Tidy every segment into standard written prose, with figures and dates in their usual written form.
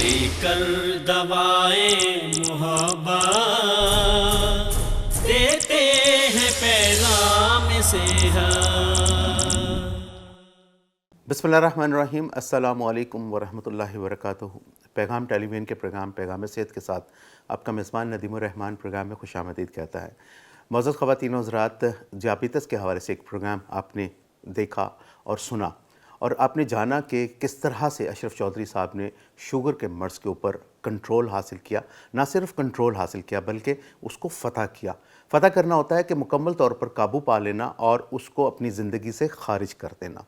لے کر دوائیں محبت دیتے ہیں پیغام صحت۔ بسم اللہ الرحمن الرحیم۔ السلام علیکم ورحمۃ اللہ وبرکاتہ۔ پیغام ٹیلی ویژن کے پیغام صحت کے ساتھ آپ کا میزبان ندیم الرحمان پروگرام میں خوش آمدید کہتا ہے۔ معزز خواتین و حضرات، ذیابیطس کے حوالے سے ایک پروگرام آپ نے دیکھا اور سنا، اور آپ نے جانا کہ کس طرح سے اشرف چودھری صاحب نے شوگر کے مرض کے اوپر کنٹرول حاصل کیا۔ نہ صرف کنٹرول حاصل کیا بلکہ اس کو فتح کیا۔ فتح کرنا ہوتا ہے کہ مکمل طور پر قابو پا لینا اور اس کو اپنی زندگی سے خارج کر دینا۔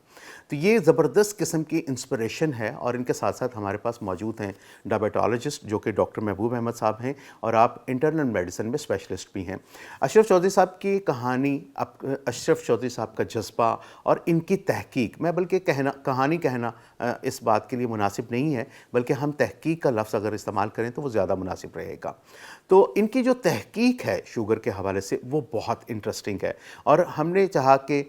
تو یہ زبردست قسم کی انسپریشن ہے، اور ان کے ساتھ ساتھ ہمارے پاس موجود ہیں ڈائبیٹالوجسٹ جو کہ ڈاکٹر محبوب احمد صاحب ہیں، اور آپ انٹرنل میڈیسن میں اسپیشلسٹ بھی ہیں۔ اشرف چودھری صاحب کی کہانی، اشرف چودھری صاحب کا جذبہ اور ان کی تحقیق، میں بلکہ کہانی کہنا اس بات کے لیے مناسب نہیں ہے، بلکہ ہم تحقیق کا لفظ اگر استعمال کریں تو وہ زیادہ مناسب رہے گا۔ تو ان کی جو تحقیق ہے شوگر کے حوالے سے وہ بہت انٹرسٹنگ ہے، اور ہم نے چاہا کہ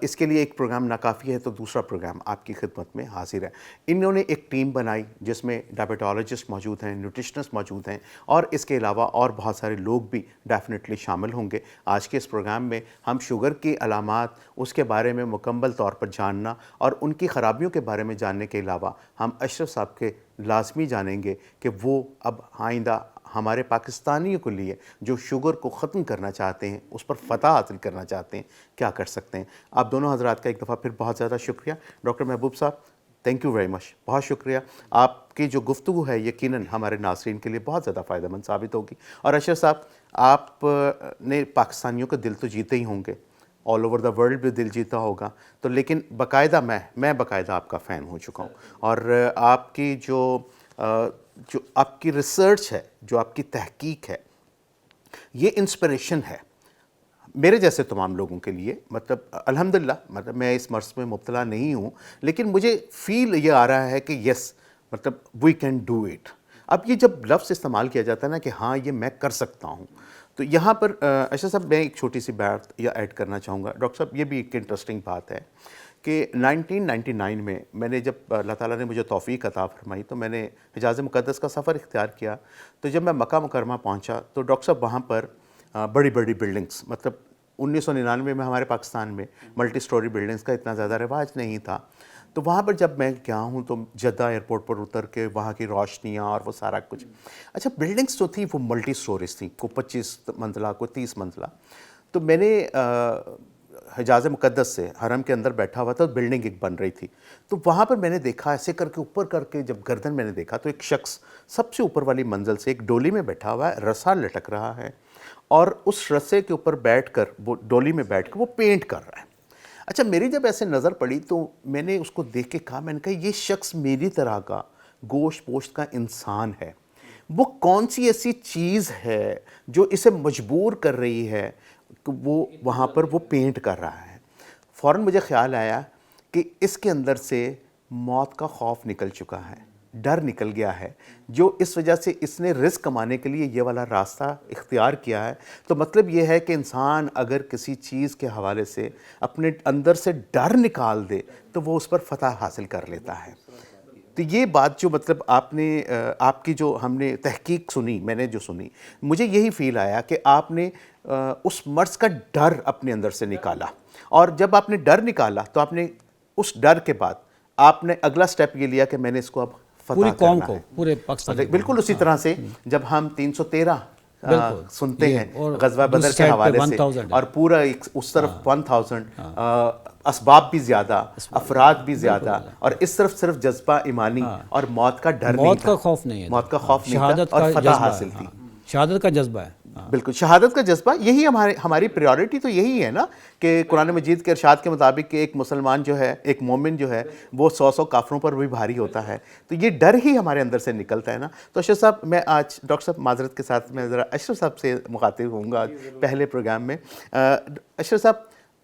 اس کے لیے ایک پروگرام ناکافی ہے تو دوسرا پروگرام آپ کی خدمت میں حاضر ہے۔ انہوں نے ایک ٹیم بنائی جس میں ڈائبیٹالوجسٹ موجود ہیں، نیوٹریشنسٹ موجود ہیں، اور اس کے علاوہ اور بہت سارے لوگ بھی ڈیفینیٹلی شامل ہوں گے۔ آج کے اس پروگرام میں ہم شوگر کی علامات، اس کے بارے میں مکمل طور پر جاننا اور ان کی خرابیوں کے بارے میں جاننے کے علاوہ ہم اشرف صاحب کے لازمی جانیں گے کہ وہ اب آئندہ ہمارے پاکستانیوں کے لیے جو شوگر کو ختم کرنا چاہتے ہیں، اس پر فتح حاصل کرنا چاہتے ہیں، کیا کر سکتے ہیں۔ آپ دونوں حضرات کا ایک دفعہ پھر بہت زیادہ شکریہ۔ ڈاکٹر محبوب صاحب، تھینک یو ویری مچ، بہت شکریہ۔ آپ کی جو گفتگو ہے یقیناً ہمارے ناظرین کے لیے بہت زیادہ فائدہ مند ثابت ہوگی۔ اور اشرف صاحب، آپ نے پاکستانیوں کا دل تو جیتے ہی ہوں گے، آل اوور دا ورلڈ بھی دل جیتا ہوگا، تو لیکن باقاعدہ میں باقاعدہ آپ کا فین ہو چکا ہوں، اور آپ کی جو آپ کی ریسرچ ہے، جو آپ کی تحقیق ہے، یہ انسپریشن ہے میرے جیسے تمام لوگوں کے لیے۔ مطلب الحمدللہ، مطلب میں اس مرض میں مبتلا نہیں ہوں، لیکن مجھے فیل یہ آ رہا ہے کہ یس، مطلب وی کین ڈو اٹ۔ اب یہ جب لفظ استعمال کیا جاتا ہے نا کہ ہاں یہ میں کر سکتا ہوں، تو یہاں پر اشرف صاحب میں ایک چھوٹی سی بات یا ایڈ کرنا چاہوں گا۔ ڈاکٹر صاحب، یہ بھی ایک انٹرسٹنگ بات ہے کہ 1999 میں نے جب اللہ تعالیٰ نے مجھے توفیق عطا فرمائی تو میں نے حجاز مقدس کا سفر اختیار کیا۔ تو جب میں مکہ مکرمہ پہنچا تو ڈاکٹر صاحب وہاں پر بڑی بڑی بلڈنگز، مطلب 1999 میں ہمارے پاکستان میں ملٹی سٹوری بلڈنگز کا اتنا زیادہ رواج نہیں تھا۔ تو وہاں پر جب میں گیا ہوں تو جدہ ایئرپورٹ پر اتر کے وہاں کی روشنیاں اور وہ سارا کچھ، اچھا بلڈنگز جو تھیں وہ ملٹی سٹوریز تھیں، کوئی 25 منزلہ، کوئی 30 منزلہ۔ تو میں نے حجاز مقدس سے حرم کے اندر بیٹھا ہوا تھا، بلڈنگ ایک بن رہی تھی، تو وہاں پر میں نے دیکھا ایسے کر کے اوپر کر کے، جب گردن میں نے دیکھا تو ایک شخص سب سے اوپر والی منزل سے ایک ڈولی میں بیٹھا ہوا ہے، رسا لٹک رہا ہے، اور اس رسے کے اوپر بیٹھ کر، وہ ڈولی میں بیٹھ کر وہ پینٹ کر رہا ہے۔ اچھا میری جب ایسے نظر پڑی تو میں نے اس کو دیکھ کے کہا، میں نے کہا یہ شخص میری طرح کا گوشت پوشت کا انسان ہے، وہ کون سی ایسی چیز ہے جو اسے مجبور کر رہی ہے کہ وہ وہاں پر وہ پینٹ کر رہا ہے۔ فوراً مجھے خیال آیا کہ اس کے اندر سے موت کا خوف نکل چکا ہے، ڈر نکل گیا ہے، جو اس وجہ سے اس نے رزق کمانے کے لیے یہ والا راستہ اختیار کیا ہے۔ تو مطلب یہ ہے کہ انسان اگر کسی چیز کے حوالے سے اپنے اندر سے ڈر نکال دے تو وہ اس پر فتح حاصل کر لیتا ہے۔ تو یہ بات جو مطلب آپ کی جو ہم نے تحقیق سنی، میں نے جو سنی، مجھے یہی فیل آیا کہ آپ نے اس مرض کا ڈر اپنے اندر سے نکالا، اور جب آپ نے ڈر نکالا تو آپ نے اس ڈر کے بعد آپ نے اگلا سٹیپ یہ لیا کہ میں نے اس کو اب فتح پوری قوم کرنا کو، ہے۔ پورے پاکستان، بالکل اسی طرح سے جب ہم 313 سنتے ہیں غزوہ بدر کے حوالے سے، اور پورا اس طرف 1000 اسباب بھی زیادہ، افراد بھی زیادہ، اور اس طرف صرف جذبہ ایمانی اور موت کا ڈر نہیں تھا، موت کا خوف نہیں ہے، موت کا خوف نہیں تھا، اور فتح حاصل تھی۔ شہادت کا جذبہ ہے، بالکل شہادت کا جذبہ، یہی ہماری پریورٹی تو یہی ہے نا کہ قرآن مجید کے ارشاد کے مطابق کہ ایک مسلمان جو ہے، ایک مومن جو ہے، وہ 100 کافروں پر بھی بھاری ہوتا ہے، تو یہ ڈر ہی ہمارے اندر سے نکلتا ہے نا۔ تو اشرف صاحب، میں آج ڈاکٹر صاحب معذرت کے ساتھ میں ذرا اشرف صاحب سے مخاطب ہوں گا پہلے پروگرام میں۔ اشرف صاحب،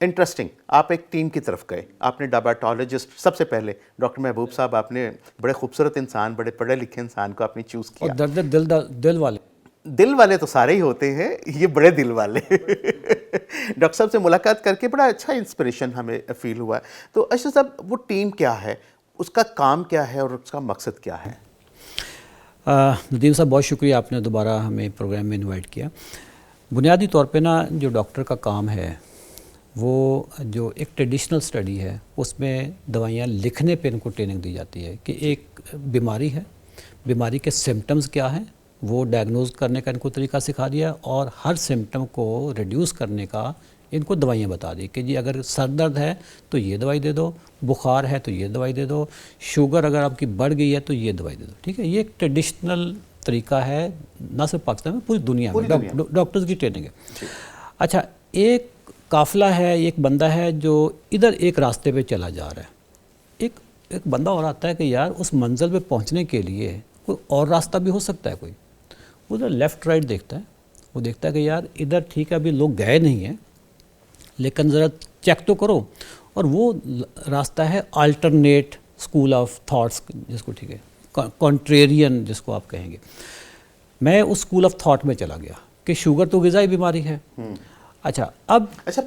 انٹرسٹنگ، آپ ایک ٹیم کی طرف گئے، آپ نے ڈائبیٹالوجسٹ، سب سے پہلے ڈاکٹر محبوب صاحب، آپ نے بڑے خوبصورت انسان، بڑے پڑھے لکھے انسان کو آپ نے چوز کیا، اور درد دل والے، دل والے تو سارے ہی ہوتے ہیں، یہ بڑے دل والے۔ ڈاکٹر صاحب سے ملاقات کر کے بڑا اچھا انسپریشن ہمیں فیل ہوا ہے۔ تو اشرف صاحب، وہ ٹیم کیا ہے، اس کا کام کیا ہے اور اس کا مقصد کیا ہے؟ ندیم صاحب بہت شکریہ آپ نے دوبارہ ہمیں پروگرام میں انوائٹ کیا. بنیادی طور پہ نا جو ڈاکٹر کا کام ہے وہ جو ایک ٹریڈیشنل اسٹڈی ہے اس میں دوائیاں لکھنے پہ ان کو ٹریننگ دی جاتی ہے کہ ایک بیماری ہے, بیماری کے سمٹمز کیا ہیں وہ ڈائگنوز کرنے کا ان کو طریقہ سکھا دیا, اور ہر سمٹم کو ریڈیوس کرنے کا ان کو دوائیاں بتا دی کہ جی اگر سر درد ہے تو یہ دوائی دے دو, بخار ہے تو یہ دوائی دے دو, شوگر اگر آپ کی بڑھ گئی ہے تو یہ دوائی دے دو. ٹھیک ہے, یہ ایک ٹریڈیشنل طریقہ ہے نہ صرف پاکستان میں, پوری دنیا میں ڈاکٹرز کی ٹریننگ ہے. اچھا, ایک قافلہ ہے, ایک بندہ ہے جو ادھر ایک راستے پہ چلا جا رہا ہے, ایک بندہ اور آتا ہے کہ یار اس منزل پہ پہنچنے کے لیے کوئی اور راستہ بھی ہو سکتا ہے, کوئی ادھر لیفٹ رائٹ دیکھتا ہے, وہ دیکھتا ہے کہ یار ادھر ٹھیک ہے ابھی لوگ گئے نہیں ہیں لیکن ذرا چیک تو کرو, اور وہ راستہ ہے الٹرنیٹ اسکول آف تھاٹس جس کو, ٹھیک ہے, کانٹریرین جس کو آپ کہیں گے. میں اس اسکول آف تھاٹ میں چلا گیا کہ شوگر تو غذائی بیماری ہے. اچھا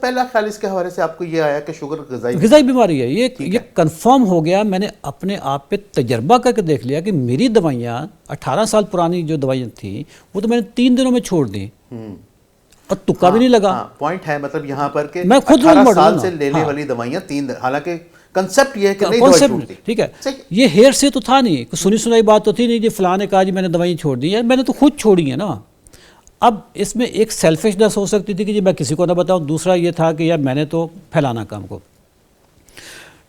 پہلا خیال اس کے حوالے سے آپ کو یہ آیا کہ شوگر غذائی بیماری ہے, یہ کنفرم ہو گیا. میں نے اپنے آپ پہ تجربہ کر کے دیکھ لیا کہ میری دوائیاں 18 سال پرانی جو دوائیاں تھیں وہ تو میں نے 3 دنوں میں چھوڑ دیں اور تکا بھی نہیں لگا. پوائنٹ ہے مطلب یہاں پر کہ میں خود 18 سال سے لینے والی دوائیاں 3 حالانکہ کنسپٹ یہ ہے کہ نہیں دوائی چھوڑتی. ٹھیک ہے, یہ ہیر سے تو تھا نہیں, سنی سنائی بات تو تھی نہیں جی فلاں نے کہا جی میں نے دوائیں چھوڑ دی. یار میں نے تو خود چھوڑی ہیں نا. اب اس میں ایک سیلفشنس ہو سکتی تھی کہ جی میں کسی کو نہ بتاؤں, دوسرا یہ تھا کہ یار میں نے تو پھیلانا کام کو.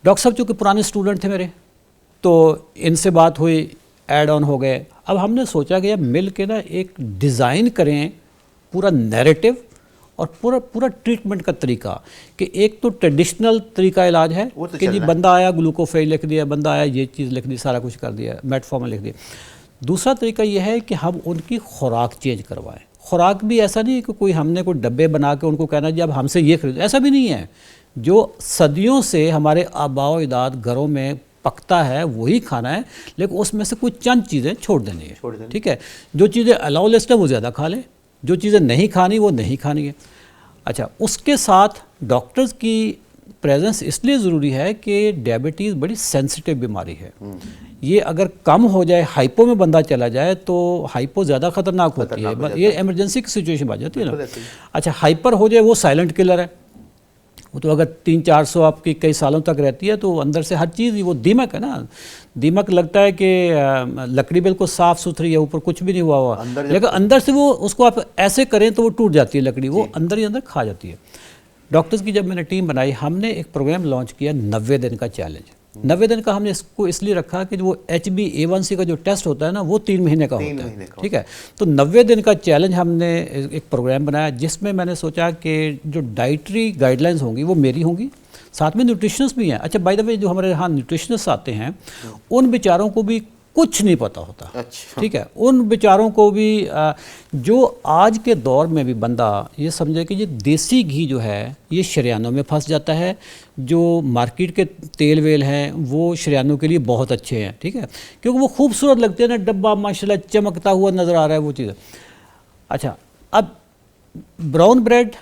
ڈاکٹر صاحب چونکہ پرانے اسٹوڈنٹ تھے میرے تو ان سے بات ہوئی, ایڈ آن ہو گئے. اب ہم نے سوچا کہ یار مل کے نا ایک ڈیزائن کریں پورا نیریٹو اور پورا ٹریٹمنٹ کا طریقہ, کہ ایک تو ٹریڈیشنل طریقہ علاج ہے کہ جی بندہ آیا گلوکوفیج لکھ دیا, بندہ آیا یہ چیز لکھ دی, سارا کچھ کر دیا, میٹفارمن لکھ دیا. دوسرا طریقہ یہ ہے کہ ہم ان کی خوراک چینج کروائیں. خوراک بھی ایسا نہیں ہے کہ کوئی ہم نے کوئی ڈبے بنا کے ان کو کہنا جی اب ہم سے یہ خریدو, ایسا بھی نہیں ہے. جو صدیوں سے ہمارے آباء و اجداد گھروں میں پکتا ہے وہی کھانا ہے, لیکن اس میں سے کوئی چند چیزیں چھوڑ دینی ہے. ٹھیک ہے, جو چیزیں الاؤ لسٹ ہے وہ زیادہ کھا لیں, جو چیزیں نہیں کھانی وہ نہیں کھانی ہے. اچھا, اس کے ساتھ ڈاکٹرز کی پریزنس اس لیے ضروری ہے کہ ڈائبٹیز بڑی سینسٹیو بیماری ہے. یہ اگر کم ہو جائے, ہائپو میں بندہ چلا جائے تو ہائپو زیادہ خطرناک ہوتی ہے, یہ ایمرجنسی کی سچویشن بن جاتی ہے نا. اچھا, ہائپر ہو جائے وہ سائلنٹ کلر ہے, وہ تو اگر 300-400 آپ کی کئی سالوں تک رہتی ہے تو اندر سے ہر چیز, وہ دیمک ہے نا, دیمک لگتا ہے کہ لکڑی بالکل صاف ستھری ہے, اوپر کچھ بھی نہیں ہوا ہوا, لیکن اندر سے وہ اس کو آپ ایسے کریں تو وہ ٹوٹ جاتی ہے لکڑی, وہ اندر ہی اندر کھا جاتی ہے. ڈاکٹرز کی جب میں نے ٹیم بنائی, ہم نے ایک پروگرام لانچ کیا 90 دن کا چیلنج. 90 دن کا ہم نے اس کو اس لیے رکھا کہ وہ HbA1c کا جو ٹیسٹ ہوتا ہے نا وہ 3 مہینے کا ہوتا ہے. ٹھیک ہے, تو 90 دن کا چیلنج ہم نے ایک پروگرام بنایا جس میں نے سوچا کہ جو ڈائٹری گائیڈ لائنز ہوں گی وہ میری ہوں گی, ساتھ میں نیوٹریشنس بھی ہیں. اچھا, بائی دا وے جو ہمارے یہاں نیوٹریشنس آتے ہیں ان بیچاروں کو بھی کچھ نہیں پتہ ہوتا. ٹھیک ہے, ان بیچاروں کو بھی جو آج کے دور میں بھی بندہ یہ سمجھے کہ یہ دیسی گھی جو ہے یہ شریانوں میں پھنس جاتا ہے, جو مارکیٹ کے تیل ویل ہیں وہ شریانوں کے لیے بہت اچھے ہیں. ٹھیک ہے, کیونکہ وہ خوبصورت لگتے ہیں نا, ڈبہ ماشاءاللہ چمکتا ہوا نظر آ رہا ہے وہ چیز. اچھا, اب براؤن بریڈ,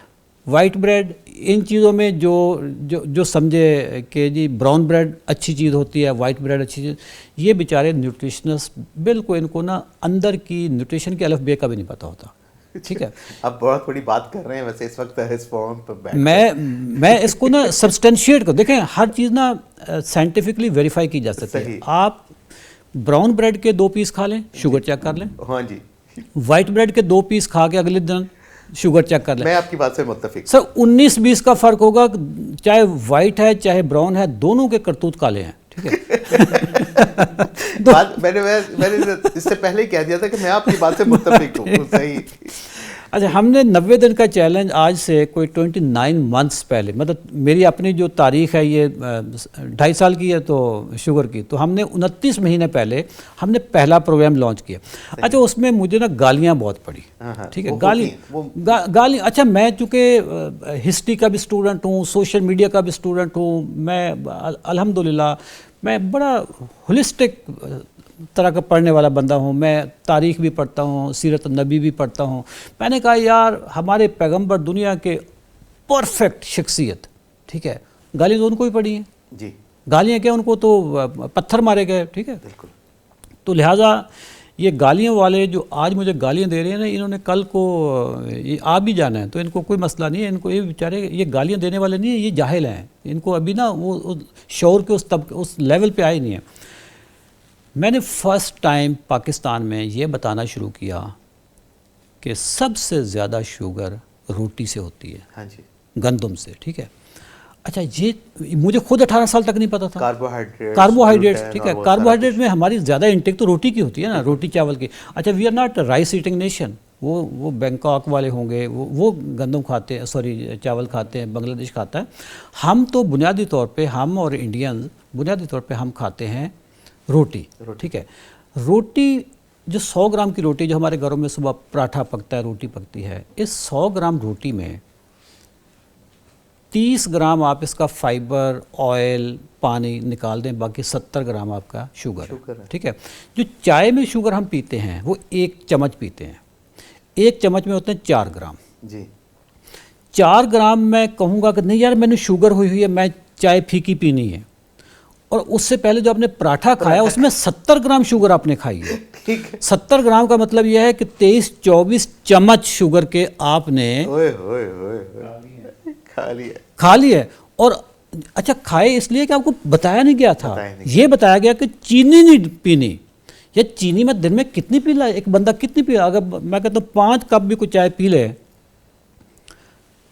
وائٹ بریڈ, ان چیزوں میں جو سمجھے کہ جی براؤن بریڈ اچھی چیز ہوتی ہے, وائٹ بریڈ اچھی چیز, یہ بیچارے نیوٹریشنس بالکل ان کو نا اندر کی نیوٹریشن کے الف بے کا بھی نہیں پتہ ہوتا. ٹھیک ہے, اب بہت بڑی بات کر رہے ہیں ویسے اس وقت اس فورم پر میں اس کو نا سبسٹینشیٹ کو دیکھیں, ہر چیز نا سائنٹیفکلی ویریفائی کی جا سکتی ہے. آپ براؤن بریڈ کے 2 پیس کھا لیں, شوگر چیک کر لیں. ہاں جی, وائٹ بریڈ کے 2 پیس کھا کے اگلے دن شوگر چیک کر لیں. میں آپ کی بات سے متفق. سر 19-20 کا فرق ہوگا, چاہے وائٹ ہے چاہے براؤن ہے, دونوں کے کرتوت کالے ہیں. ٹھیک ہے, میں نے اس سے پہلے ہی کہہ دیا تھا کہ میں آپ کی بات سے متفق ہوں. صحیح. اچھا, ہم نے 90 دن کا چیلنج آج سے کوئی 29 منتھس پہلے, مطلب میری اپنی جو تاریخ ہے یہ 2.5 سال کی ہے تو شوگر کی, تو ہم نے 29 مہینے پہلے ہم نے پہلا پروگرام لانچ کیا. اچھا, اس میں مجھے نا گالیاں بہت پڑی. ٹھیک ہے, گالی. اچھا, میں چونکہ ہسٹری کا بھی اسٹوڈنٹ ہوں, سوشل میڈیا کا بھی اسٹوڈنٹ ہوں, میں الحمدللہ میں بڑا ہولسٹک طرح کا پڑھنے والا بندہ ہوں, میں تاریخ بھی پڑھتا ہوں, سیرت النبی بھی پڑھتا ہوں. میں نے کہا یار ہمارے پیغمبر دنیا کے پرفیکٹ شخصیت, ٹھیک ہے, گالیاں تو ان کو ہی پڑی ہیں. جی, گالیاں کیا, ان کو تو پتھر مارے گئے. ٹھیک ہے, بالکل. تو لہٰذا یہ گالیاں والے جو آج مجھے گالیاں دے رہے ہیں نا، انہوں نے کل کو یہ آ بھی جانا ہے، تو ان کو کوئی مسئلہ نہیں ہے. ان کو یہ بیچارے یہ گالیاں دینے والے نہیں ہیں، یہ جاہل ہیں. ان کو ابھی نا وہ شعور کے اس لیول پہ آئے نہیں ہیں. میں نے فرسٹ ٹائم پاکستان میں یہ بتانا شروع کیا کہ سب سے زیادہ شوگر روٹی سے ہوتی ہے، ہاں جی، گندم سے. ٹھیک ہے. اچھا یہ مجھے خود 18 سال تک نہیں پتا تھا. کاربوہائیڈریٹس ٹھیک ہے. کاربوہائیڈریٹ میں ہماری زیادہ انٹیک تو روٹی کی ہوتی ہے نا، روٹی چاول کی. اچھا we are not rice eating nation. وہ بینکاک والے ہوں گے، وہ گندم کھاتے ہیں، سوری چاول کھاتے ہیں، بنگلہ دیش کھاتا ہے. ہم تو بنیادی طور پہ، ہم اور انڈینز بنیادی طور پہ ہم کھاتے ہیں روٹی. ٹھیک ہے. روٹی جو 100 گرام کی روٹی جو ہمارے گھروں میں صبح پراٹھا پکتا ہے، روٹی پکتی ہے، اس 100 گرام روٹی میں 30 گرام آپ اس کا فائبر، آئل، پانی نکال دیں، باقی 70 گرام آپ کا شوگر ہے. ٹھیک ہے. جو چائے میں شوگر ہم پیتے ہیں وہ 1 چمچ پیتے ہیں، 1 چمچ میں ہوتے ہیں 4 گرام. جی 4 گرام میں کہوں گا کہ نہیں یار میں نے شوگر ہوئی ہے، میں چائے پھیکی پینی ہے. اور اس سے پہلے جو آپ نے پراٹھا کھایا اس میں 70 گرام شوگر آپ نے کھائی ہے. ٹھیک ہے. 70 گرام کا مطلب یہ ہے کہ 23-24 چمچ شوگر کے آپ نے کھا لی ہے. اور اچھا کھائے اس لیے کہ آپ کو بتایا نہیں گیا تھا، یہ بتایا گیا کہ چینی نہیں پینی. یا چینی میں دن میں کتنی پی لائے ایک بندہ، کتنی پی؟ اگر میں کہتا ہوں 5 کپ بھی کوئی چائے پی لے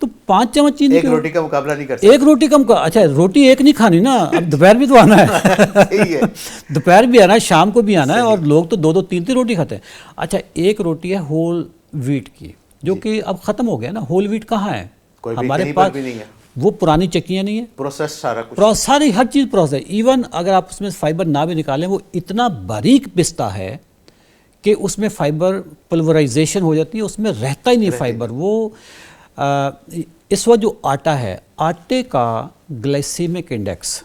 تو 5 چمچ چینی. ایک روٹی کا مقابلہ نہیں کر سکتے. ایک روٹی کم کا. اچھا روٹی ایک نہیں کھانی نا، اب دوپہر بھی تو آنا ہے. دوپہر بھی آنا ہے، شام کو بھی آنا ہے، اور لوگ تو 2-2 3-3 روٹی کھاتے ہیں. اچھا ایک روٹی ہے ہول ویٹ کی جو کہ اب ختم ہو گیا نا. ہول ویٹ کہاں ہے ہمارے پاس؟ وہ پرانی چکیاں نہیں ہیں، پروسیس سارا کچھ، ساری ہر چیز پروسیس. ایون اگر آپ اس میں فائبر نہ بھی نکالیں، وہ اتنا باریک پستا ہے کہ اس میں فائبر پلورائزیشن ہو جاتی ہے، اس میں رہتا ہی نہیں فائبر. وہ اس وقت جو آٹا ہے، آٹے کا گلائسیمک انڈیکس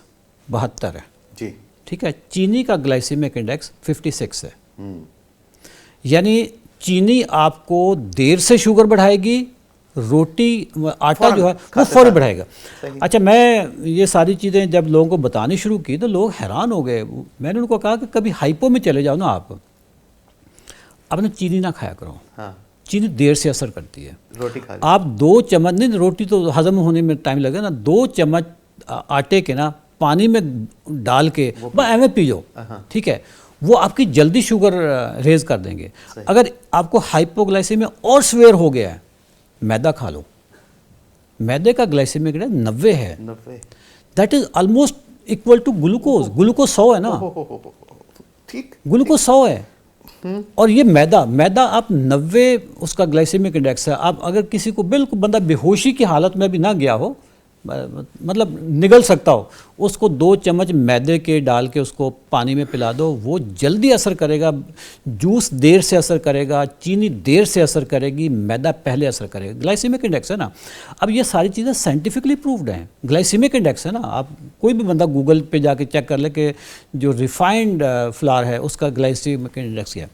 72 ہے. جی ٹھیک ہے. چینی کا گلائسیمک انڈیکس 56 ہے. یعنی چینی آپ کو دیر سے شوگر بڑھائے گی، روٹی آٹا جو ہے وہ فوری بڑھائے گا. اچھا میں یہ ساری چیزیں جب لوگوں کو بتانی شروع کی تو لوگ حیران ہو گئے. میں نے ان کو کہا کہ کبھی ہائپو میں چلے جاؤ نا، آپ اپنے چینی نہ کھایا کرو. چینی دیر سے اثر کرتی ہے. روٹی کھا آپ 2 چمچ، نہیں روٹی تو ہضم ہونے میں ٹائم لگے نا، 2 چمچ آٹے کے نا پانی میں ڈال کے بس ایویں پی جاؤ. ٹھیک ہے. وہ آپ کی جلدی شوگر ریز کر دیں گے. اگر آپ کو ہائپوگلائسیمیا اور سویئر ہو گیا ہے، میدا کھا لو. میدے کا گلائسیمک انڈیکس 90 ہے. That is almost equal to glucose. Glucose 100 ہے نا، ٹھیک، گلوکوز 100 ہے. اور یہ میدا آپ 90 اس کا گلائسیمک انڈیکس ہے. آپ اگر کسی کو بالکل بندہ بے ہوشی کی حالت میں بھی نہ گیا ہو، مطلب نگل سکتا ہو، اس کو 2 چمچ میدے کے ڈال کے اس کو پانی میں پلا دو، وہ جلدی اثر کرے گا. جوس دیر سے اثر کرے گا، چینی دیر سے اثر کرے گی، میدا پہلے اثر کرے گا. گلائسیمک انڈیکس ہے نا. اب یہ ساری چیزیں سائنٹیفکلی پروفڈ ہیں. گلائسیمک انڈیکس ہے نا، آپ کوئی بھی بندہ گوگل پہ جا کے چیک کر لے کہ جو ریفائنڈ فلار ہے اس کا گلائسیمک انڈیکس کیا ہے.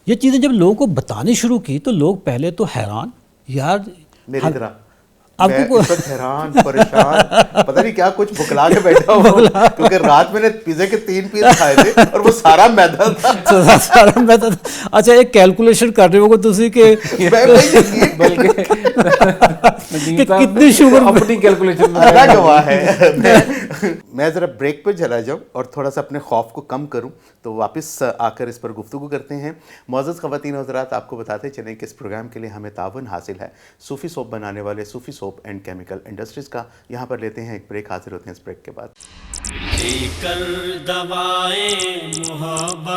یہ چیزیں جب لوگوں کو بتانی شروع کی تو لوگ پہلے تو حیران، یار میری طرح آپ کو حیران پریشان، پتہ نہیں کیا کچھ بکلا کے بیٹھا ہوا، کیونکہ رات میں نے پیزے کے 3 پیس کھائے تھے اور وہ سارا میدا تھا. سارا میدا تھا. اچھا ایک کیلکولیشن کر رہے ہو تسی کہ بلکہ کتنی شوگر اپنی کیلکولیشن اللہ گواہ ہے. میں ذرا بریک پہ چلا جاؤں اور تھوڑا سا اپنے خوف کو کم کروں تو واپس آ کر اس پر گفتگو کرتے ہیں. معزز خواتین و حضرات، آپ کو بتاتے چلیں کہ اس پروگرام کے لیے ہمیں تعاون حاصل ہے صوفی سوپ بنانے والے صوفی سوپ اینڈ کیمیکل انڈسٹریز کا. یہاں پر لیتے ہیں ایک بریک، حاضر ہوتے ہیں اس بریک کے بعد. لے کر دوائیں محبت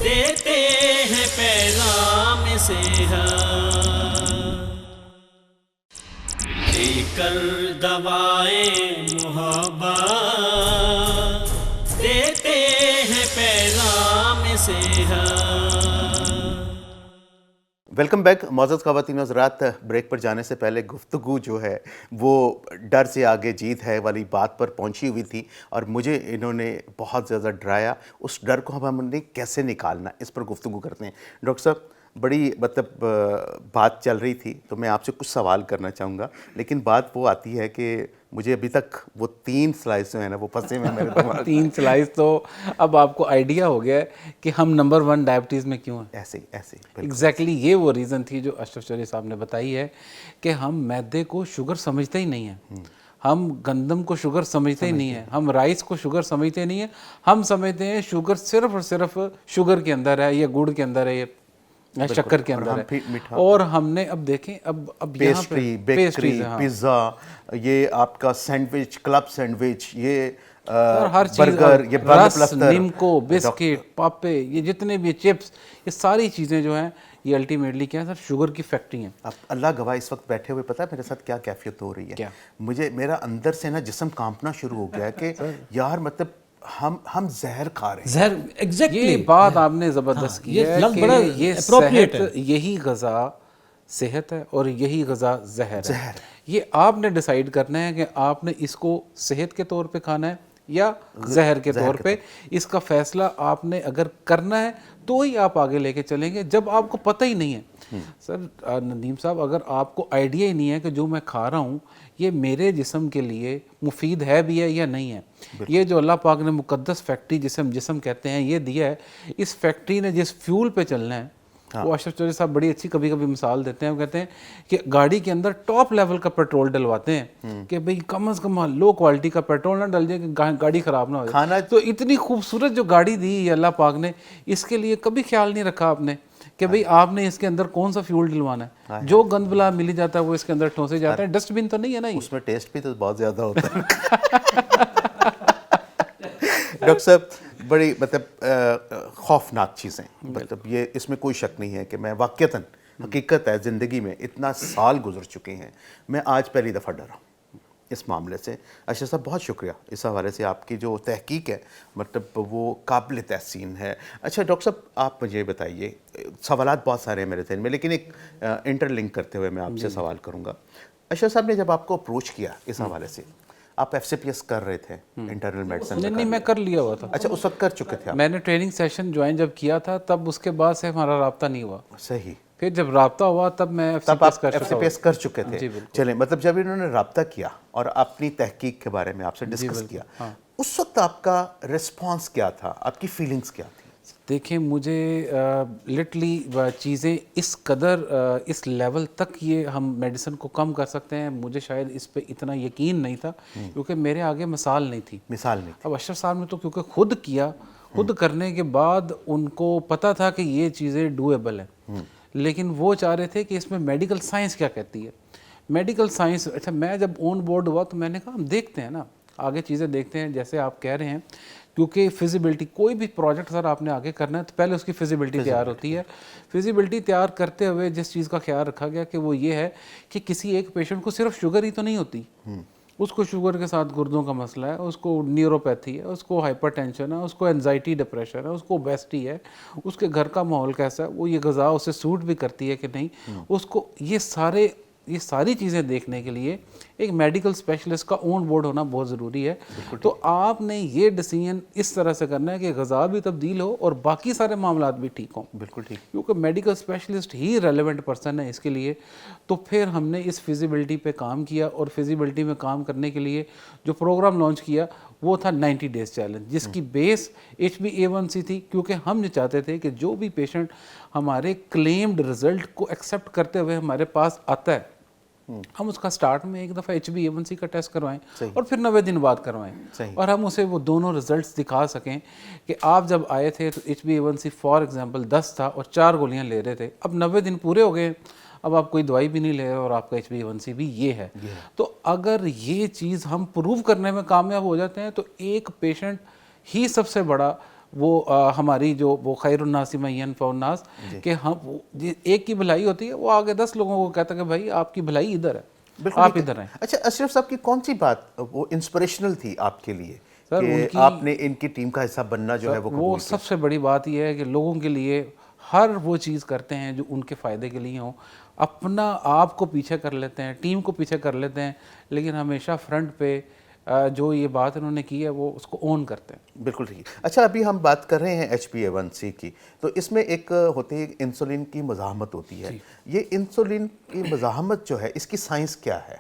دیتے ہیں پیغام صحت، لے کر دوائیں محبت دیتے ہیں پیغام صحت. ویلکم بیک معزز خواتین و حضرات. بریک پر جانے سے پہلے گفتگو جو ہے وہ ڈر سے آگے جیت ہے والی بات پر پہنچی ہوئی تھی، اور مجھے انہوں نے بہت زیادہ ڈرایا. اس ڈر کو ہم نے کیسے نکالنا، اس پر گفتگو کرتے ہیں. ڈاکٹر صاحب بڑی بات چل رہی تھی تو میں آپ سے کچھ سوال کرنا چاہوں گا، لیکن بات وہ آتی ہے کہ مجھے ابھی تک وہ 3 سلائس جو ہیں نا وہ پھنسے ہوئے میرے دماغ 3 سلائس تو اب آپ کو آئیڈیا ہو گیا ہے کہ ہم نمبر 1 ڈائبٹیز میں کیوں ہیں. ایسے ہی ایگزیکٹلی یہ وہ ریزن تھی جو اشرف چودھری صاحب نے بتائی ہے کہ ہم میدے کو شوگر سمجھتے ہی نہیں ہیں, ہم گندم کو شوگر سمجھتے ہی نہیں ہیں, ہم رائس کو شوگر سمجھتے نہیں ہیں, ہم سمجھتے ہیں شوگر صرف اور صرف شوگر کے اندر ہے یا گڑ کے اندر ہے یا شکر کے اندر ہے. اور ہم نے اب دیکھیں اب یہاں پیسٹری, بیکری, پیزا, یہ آپ کا سینڈوچ, کلب سینڈوچ, یہ ہر چیز, برگر, یہ رس, نیمکو, بسکٹ, پاپے, یہ جتنے بھی چپس, یہ ساری چیزیں جو ہیں یہ الٹیمیٹلی کیا ہے سر, شوگر کی فیکٹری ہیں. اب اللہ گواہ اس وقت بیٹھے ہوئے پتہ ہے میرے ساتھ کیا کیفیت ہو رہی ہے, مجھے میرا اندر سے نا جسم کانپنا شروع ہو گیا ہے کہ یار مطلب ہم زہر کھا رہے ہیں. زہر, ایگزیکٹلی یہ بات آپ نے زبردست کی ہے کہ یہ صحت, یہی غذا صحت ہے اور یہی غذا زہر ہے. یہ آپ نے ڈیسائیڈ کرنا ہے کہ آپ نے اس کو صحت کے طور پہ کھانا ہے یا زہر کے طور پہ. اس کا فیصلہ آپ نے اگر کرنا ہے تو ہی آپ آگے لے کے چلیں گے. جب آپ کو پتہ ہی نہیں ہے سر ندیم صاحب, اگر آپ کو آئیڈیا ہی نہیں ہے کہ جو میں کھا رہا ہوں یہ میرے جسم کے لیے مفید ہے بھی ہے یا نہیں ہے, یہ جو اللہ پاک نے مقدس فیکٹری جسم کہتے ہیں یہ دیا ہے, اس فیکٹری نے جس فیول پہ چلنا ہے وہ اشرف چودھری صاحب بڑی اچھی کبھی کبھی مثال دیتے ہیں. وہ کہتے ہیں کہ گاڑی کے اندر ٹاپ لیول کا پیٹرول ڈلواتے ہیں کہ بھئی کم از کم لو کوالٹی کا پیٹرول نہ ڈل جائے کہ گاڑی خراب نہ ہو جائے. تو اتنی خوبصورت جو گاڑی دی اللہ پاک نے, اس کے لیے کبھی خیال نہیں رکھا آپ نے کہ بھئی آپ نے اس کے اندر کون سا فیول ڈلوانا ہے. جو گند بلا ملی جاتا ہے وہ اس کے اندر ٹھونسے جاتا ہے. ڈسٹ بن تو نہیں ہے نا, اس میں ٹیسٹ بھی تو بہت زیادہ ہوتا ہے. ڈاکٹر صاحب بڑی مطلب خوفناک چیزیں, مطلب یہ اس میں کوئی شک نہیں ہے کہ میں واقعتاً حقیقت ہے زندگی میں اتنا سال گزر چکے ہیں, میں آج پہلی دفعہ ڈرا اس معاملے سے. اشرف صاحب بہت شکریہ اس حوالے سے, آپ کی جو تحقیق ہے مطلب وہ قابل تحسین ہے. اچھا ڈاکٹر صاحب آپ مجھے بتائیے, سوالات بہت سارے ہیں میرے ذہن میں لیکن ایک انٹر لنک کرتے ہوئے میں آپ سے سوال کروں گا. اشرف صاحب نے جب آپ کو اپروچ کیا اس حوالے سے, آپ ایف سی پی ایس کر رہے تھے انٹرنل میڈیسن؟ نہیں, میں کر لیا ہوا تھا. اچھا اس وقت کر چکے تھے آپ؟ میں نے ٹریننگ سیشن جوائن جب کیا تھا تب اس کے بعد سے ہمارا رابطہ نہیں ہوا. صحیح. پھر جب رابطہ ہوا تب میں ایف سی پی ایس کر چکے تھے. چلیں, مطلب جب انہوں نے رابطہ کیا اور اپنی تحقیق کے بارے میں آپ سے ڈسکس کیا, اس وقت آپ کا ریسپانس کیا تھا, آپ کی فیلنگز کیا تھی؟ دیکھیں مجھے لٹرلی چیزیں اس قدر اس لیول تک یہ ہم میڈیسن کو کم کر سکتے ہیں, مجھے شاید اس پہ اتنا یقین نہیں تھا کیونکہ میرے آگے مثال نہیں تھی. اب اشرف صاحب نے تو کیونکہ خود کیا, خود کرنے کے بعد ان کو پتہ تھا کہ یہ چیزیں ڈویبل ہیں, لیکن وہ چاہ رہے تھے کہ اس میں میڈیکل سائنس کیا کہتی ہے. میڈیکل سائنس, اچھا میں جب آن بورڈ ہوا تو میں نے کہا ہم دیکھتے ہیں نا, آگے چیزیں دیکھتے ہیں جیسے آپ کہہ رہے ہیں, کیونکہ فیزیبلٹی کوئی بھی پروجیکٹ سر آپ نے آگے کرنا ہے تو پہلے اس کی فیزیبلٹی تیار ہوتی ہے. فیزیبلٹی تیار کرتے ہوئے جس چیز کا خیال رکھا گیا کہ وہ یہ ہے کہ کسی ایک پیشنٹ کو صرف شوگر ہی تو نہیں ہوتی, اس کو شوگر کے ساتھ گردوں کا مسئلہ ہے, اس کو نیوروپیتھی ہے, اس کو ہائپر ٹینشن ہے, اس کو انزائٹی ڈپریشن ہے, اس کو اوبیسٹی ہے, اس کے گھر کا ماحول کیسا ہے, وہ یہ غذا اسے سوٹ بھی کرتی ہے کہ نہیں, اس کو یہ ساری چیزیں دیکھنے کے لیے ایک میڈیکل اسپیشلسٹ کا آن بورڈ ہونا بہت ضروری ہے. تو آپ نے یہ ڈیسیژن اس طرح سے کرنا ہے کہ غذا بھی تبدیل ہو اور باقی سارے معاملات بھی ٹھیک ہوں. بالکل ٹھیک, کیونکہ میڈیکل اسپیشلسٹ ہی ریلیونٹ پرسن ہے اس کے لیے. تو پھر ہم نے اس فیزیبلٹی پہ کام کیا اور فیزیبلٹی میں کام کرنے کے لیے جو پروگرام لانچ کیا وہ تھا 90 ڈیز چیلنج, جس کی بیس HbA1c تھی. کیونکہ ہم یہ چاہتے تھے کہ جو بھی پیشنٹ ہمارے کلیمڈ رزلٹ کو ایکسیپٹ کرتے ہوئے ہمارے پاس آتا ہے, ہم اس کا سٹارٹ میں ایک دفعہ HbA1c کا ٹیسٹ کروائیں اور پھر 90 دن بعد کروائیں, اور ہم اسے وہ دونوں رزلٹس دکھا سکیں کہ آپ جب آئے تھے تو HbA1c فار ایگزامپل 10 تھا اور 4 گولیاں لے رہے تھے, اب 90 دن پورے ہو گئے, اب آپ کوئی دوائی بھی نہیں لے رہے اور آپ کا HbA1c بھی یہ ہے. تو اگر یہ چیز ہم پروو کرنے میں کامیاب ہو جاتے ہیں تو ایک پیشنٹ ہی سب سے بڑا وہ ہماری جو وہ خیر الناس من ینفع الناس, کہ ہم ایک کی بھلائی ہوتی ہے, وہ آگے 10 لوگوں کو کہتا ہے کہ بھائی آپ کی بھلائی ادھر ہے, آپ ادھر ہیں. اچھا اشرف صاحب کی کون سی بات وہ انسپریشنل تھی آپ کے لیے کہ آپ نے ان کی ٹیم کا حصہ بننا جو ہے وہ سب سے بڑی بات یہ ہے کہ لوگوں کے لیے ہر وہ چیز کرتے ہیں جو ان کے فائدے کے لیے ہوں, اپنا آپ کو پیچھے کر لیتے ہیں, ٹیم کو پیچھے کر لیتے ہیں, لیکن ہمیشہ فرنٹ پہ جو یہ بات انہوں نے کی ہے وہ اس کو اون کرتے ہیں. بالکل ٹھیک. اچھا ابھی ہم بات کر رہے ہیں HbA1c کی, تو اس میں ایک ہوتی ہے انسولین کی مزاحمت ہوتی ہے. یہ انسولین کی مزاحمت جو ہے اس کی سائنس کیا ہے؟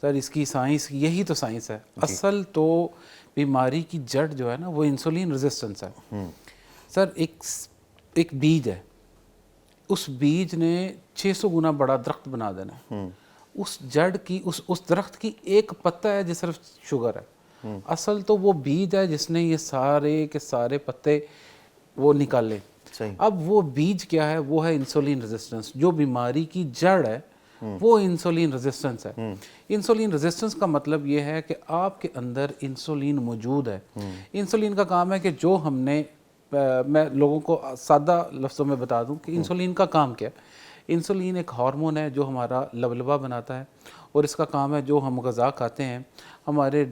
سر اس کی سائنس یہی تو سائنس ہے. اصل تو بیماری کی جڑ جو ہے نا وہ انسولین ریزسٹنس ہے. سر ایک بیج ہے, اس بیج نے 600 گنا بڑا درخت بنا دینا ہے. اس جڑ کی اس درخت کی ایک پتا ہے جس صرف شوگر ہے. اصل تو وہ بیج ہے جس نے یہ سارے کے سارے پتے وہ نکالے. اب وہ بیج کیا ہے, وہ ہے انسولین ریزسٹنس. جو بیماری کی جڑ ہے وہ انسولین ریزسٹنس ہے. انسولین ریزسٹنس کا مطلب یہ ہے کہ آپ کے اندر انسولین موجود ہے. انسولین کا کام ہے کہ جو ہم نے, میں لوگوں کو سادہ لفظوں میں بتا دوں کہ انسولین کا کام کیا ہے. انسولین ایک ہارمون ہے جو ہمارا لبلبہ بناتا ہے, اور اس کا کام ہے جو ہم غذا کھاتے ہیں ہمارے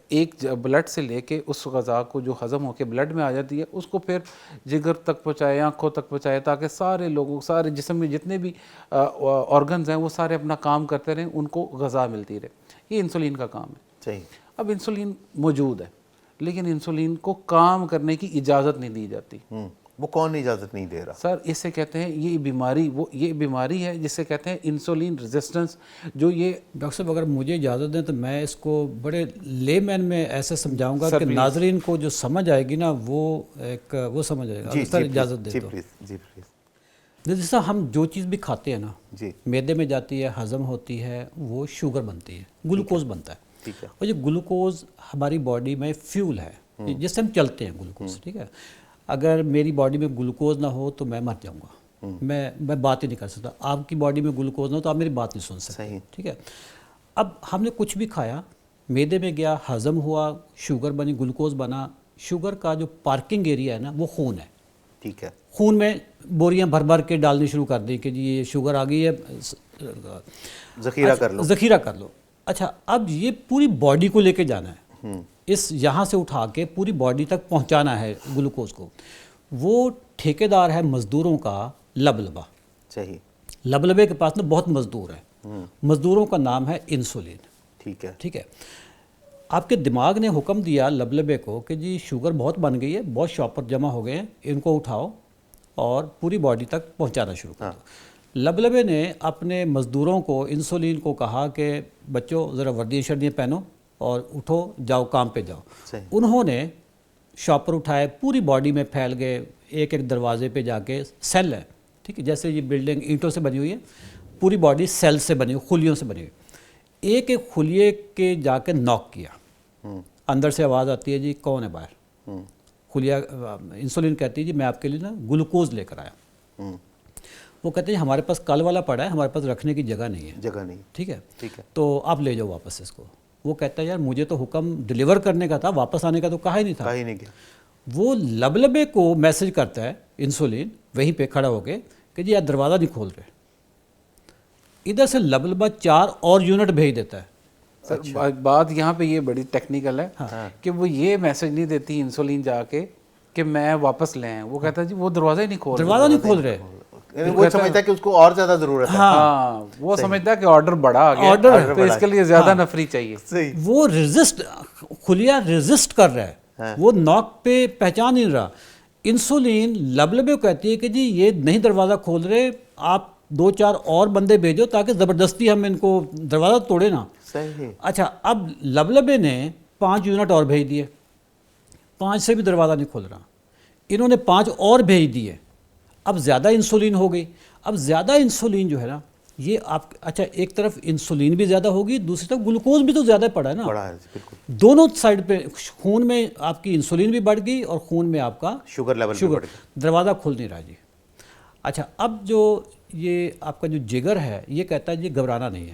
ایک بلڈ سے لے کے اس غذا کو جو ہضم ہو کے بلڈ میں آ جاتی ہے اس کو پھر جگر تک پہنچائے, آنکھوں تک پہنچائے, تاکہ سارے لوگوں, سارے جسم میں جتنے بھی آرگنز ہیں وہ سارے اپنا کام کرتے رہیں, ان کو غذا ملتی رہے. یہ انسولین کا کام ہے. اب انسولین موجود ہے لیکن انسولین کو کام کرنے کی اجازت نہیں دی جاتی. وہ کون اجازت نہیں دے رہا؟ سر اسے کہتے ہیں یہ بیماری ہے جسے کہتے ہیں انسولین ریزسٹنس. جو یہ ڈاکٹر صاحب اگر مجھے اجازت دیں تو میں اس کو بڑے لے مین میں ایسے سمجھاؤں گا کہ ناظرین کو جو سمجھ آئے گی نا وہ سمجھ آئے گا. سر اجازت دے دو. جی پلیز. جیسا ہم جو چیز بھی کھاتے ہیں نا جی معدے میں جاتی ہے, ہضم ہوتی ہے, وہ شوگر بنتی ہے, گلوکوز بنتا ہے. ٹھیک ہے. اور یہ گلوکوز ہماری باڈی میں فیول ہے جس سے ہم چلتے ہیں, گلوکوز. ٹھیک ہے. اگر میری باڈی میں گلوکوز نہ ہو تو میں مر جاؤں گا, میں بات ہی نہیں کر سکتا. آپ کی باڈی میں گلوکوز نہ ہو تو آپ میری بات نہیں سن سکتے. ٹھیک ہے. اب ہم نے کچھ بھی کھایا, معدے میں گیا, ہضم ہوا, شوگر بنی, گلوکوز بنا. شوگر کا جو پارکنگ ایریا ہے نا وہ خون ہے. ٹھیک ہے. خون میں بوریاں بھر بھر کے ڈالنی شروع کر دی کہ جی یہ شوگر آ گئی ہے, ذخیرہ کر لو. اچھا, اب یہ پوری باڈی کو لے کے جانا ہے, اس یہاں سے اٹھا کے پوری باڈی تک پہنچانا ہے گلوکوز کو. وہ ٹھیکیدار ہے مزدوروں کا لبلبہ. صحیح. لبلبے کے پاس نا بہت مزدور ہیں, مزدوروں کا نام ہے انسولین. ٹھیک ہے. ٹھیک ہے. آپ کے دماغ نے حکم دیا لبلبے کو کہ جی شوگر بہت بن گئی ہے, بہت شاپر جمع ہو گئے ہیں, ان کو اٹھاؤ اور پوری باڈی تک پہنچانا شروع کر دو. لبلبے نے اپنے مزدوروں کو, انسولین کو کہا کہ بچوں ذرا وردیاں شردیاں پہنو اور اٹھو, جاؤ کام پہ جاؤ. انہوں نے شاپر اٹھائے, پوری باڈی میں پھیل گئے, ایک ایک دروازے پہ جا کے, سیل ہے. ٹھیک ہے. جیسے یہ بلڈنگ اینٹوں سے بنی ہوئی ہے, پوری باڈی سیل سے بنی ہوئی, خلیوں سے بنی ہوئی. ایک ایک خلیے کے جا کے ناک کیا, اندر سے آواز آتی ہے جی کون ہے باہر. خلیہ انسولین کہتی ہے جی میں آپ کے لیے نا گلوکوز لے کر آیا. وہ کہتے ہیں ہمارے پاس کل والا پڑا ہے, ہمارے پاس رکھنے کی جگہ نہیں ہے. ٹھیک ہے. تو آپ لے جاؤ واپس اس کو. وہ کہتا ہے یار مجھے تو حکم ڈیلیور کرنے کا تھا, واپس آنے کا تو کہا ہی نہیں تھا. وہ لبلبے کو میسج کرتا ہے انسولین وہیں پہ کھڑا ہو کے کہ جی آپ دروازہ نہیں کھول رہے. ادھر سے لبلبہ 4 اور یونٹ بھیج دیتا ہے. سر بات یہاں پہ یہ بڑی ٹیکنیکل ہے کہ وہ یہ میسج نہیں دیتی انسولین جا کے کہ میں واپس لے آئیں. وہ کہتا ہے جی وہ دروازہ ہی نہیں کھول رہے. وہ سمجھتا ہے کہ اس کو اور زیادہ ضرورت ہے. ہاں, وہ سمجھتا ہے کہ آرڈر بڑا آ گیا, تو اس کے لیے زیادہ نفری چاہیے. وہ خلیہ ریزسٹ کر رہا ہے, وہ ناک پہ پہچان نہیں رہا. انسولین لبلبے کو کہتی ہے کہ جی یہ نہیں دروازہ کھول رہے, آپ 2-4 اور بندے بھیجو تاکہ زبردستی ہم ان کو دروازہ توڑے نا. اچھا, اب لبلبے نے 5 یونٹ اور بھیج دیے, 5 سے بھی دروازہ نہیں کھل رہا. انہوں نے 5 اور بھیج دیے. اب زیادہ انسولین ہو گئی. اب زیادہ انسولین جو ہے نا یہ آپ, اچھا ایک طرف انسولین بھی زیادہ ہوگی, دوسری طرف گلوکوز بھی تو زیادہ پڑا ہے نا. دونوں سائڈ پہ خون میں آپ کی انسولین بھی بڑھ گئی اور خون میں آپ کا شوگر لیول بھی بڑھ گیا. دروازہ کھل نہیں رہا جی. اچھا, اب جو یہ آپ کا جو جگر ہے یہ کہتا ہے جی گھبرانا نہیں ہے,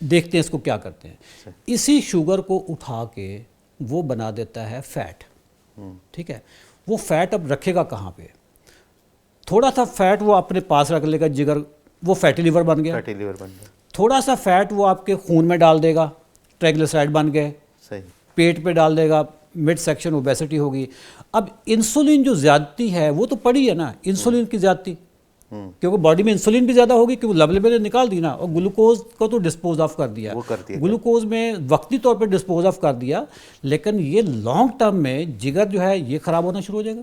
دیکھتے ہیں اس کو کیا کرتے ہیں. اسی شوگر کو اٹھا کے وہ بنا دیتا ہے فیٹ. ٹھیک ہے. وہ فیٹ اب رکھے گا کہاں پہ؟ تھوڑا سا فیٹ وہ اپنے پاس رکھ لے گا جگر, وہ فیٹی لیور بن گیا. تھوڑا سا فیٹ وہ آپ کے خون میں ڈال دے گا, ٹریگلیسرائڈ بن گئے. پیٹ پہ ڈال دے گا, مڈ سیکشن اوبیسٹی ہوگی. اب انسولین جو زیادتی ہے وہ تو پڑی ہے نا, انسولین کی زیادتی, کیونکہ باڈی میں انسولین بھی زیادہ ہوگی کیونکہ لبلبے نے نکال دی نا, اور گلوکوز کو تو ڈسپوز آف کر دیا. گلوکوز میں وقتی طور پہ ڈسپوز آف کر دیا, لیکن یہ لانگ ٹرم میں جگر جو ہے یہ خراب ہونا شروع ہو جائے گا.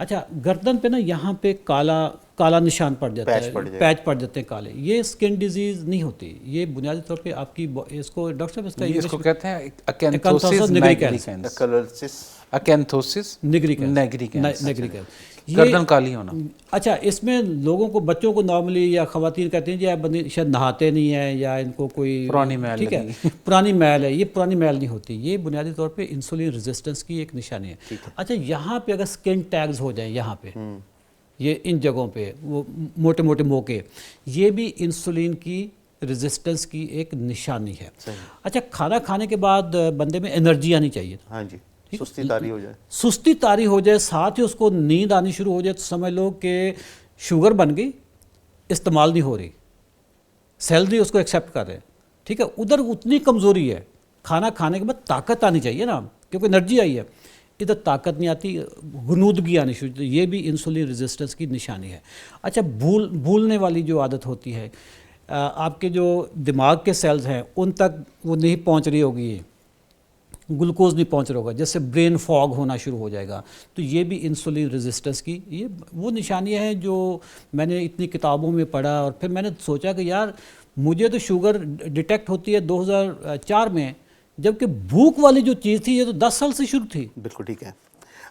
اچھا گردن پہ نا یہاں پہ کالا نشان پڑ جاتا ہے, پیچ پڑ جاتے ہیں کالے, یہ اسکن ڈیزیز نہیں ہوتی, یہ بنیادی طور پہ آپ کی اس کو ڈاکٹر صاحب اس کا اس کو کہتے ہیں اکینتھوسس نگریکینس, گردن کالی ہونا. اچھا اس میں لوگوں کو, بچوں کو نارملی یا خواتین کہتے ہیں جی آپ شاید نہاتے نہیں ہیں یا ان کو کوئی پرانی میل, ٹھیک ہے پرانی میل ہے, یہ پرانی میل نہیں ہوتی, یہ بنیادی طور پہ انسولین ریزسٹنس کی ایک نشانی ہے. اچھا یہاں پہ اگر اسکن ٹیگز ہو جائیں یہاں پہ, یہ ان جگہوں پہ وہ موٹے موٹے موقع, یہ بھی انسولین کی ریزسٹنس کی ایک نشانی ہے. اچھا کھانا کھانے کے بعد بندے میں انرجی آنی چاہیے, ہاں جی, سستی طاری ہو جائے, سستی طاری ہو جائے, ساتھ ہی اس کو نیند آنی شروع ہو جائے, تو سمجھ لو کہ شوگر بن گئی, استعمال نہیں ہو رہی, سیل نہیں اس کو ایکسیپٹ کر رہے, ٹھیک ہے. ادھر اتنی کمزوری ہے, کھانا کھانے کے بعد طاقت آنی چاہیے نا, کیونکہ انرجی آئی ہے, ادھر طاقت نہیں آتی, غنودگی آنی شروع ہوتی, یہ بھی انسولین ریزسٹنس کی نشانی ہے. اچھا بھولنے والی جو عادت ہوتی ہے, آپ کے جو دماغ کے سیلز ہیں ان تک وہ نہیں پہنچ رہی ہوگی, گلوکوز نہیں پہنچ رہا ہوگا, جیسے برین فاگ ہونا شروع ہو جائے گا, تو یہ بھی انسولین ریزسٹنس کی یہ وہ نشانیاں ہیں جو میں نے اتنی کتابوں میں پڑھا. اور پھر میں نے سوچا کہ یار مجھے تو شوگر ڈیٹیکٹ ہوتی ہے 2004 میں, جبکہ بھوک والی جو چیز تھی یہ تو 10 سال سے شروع تھی. بالکل ٹھیک ہے.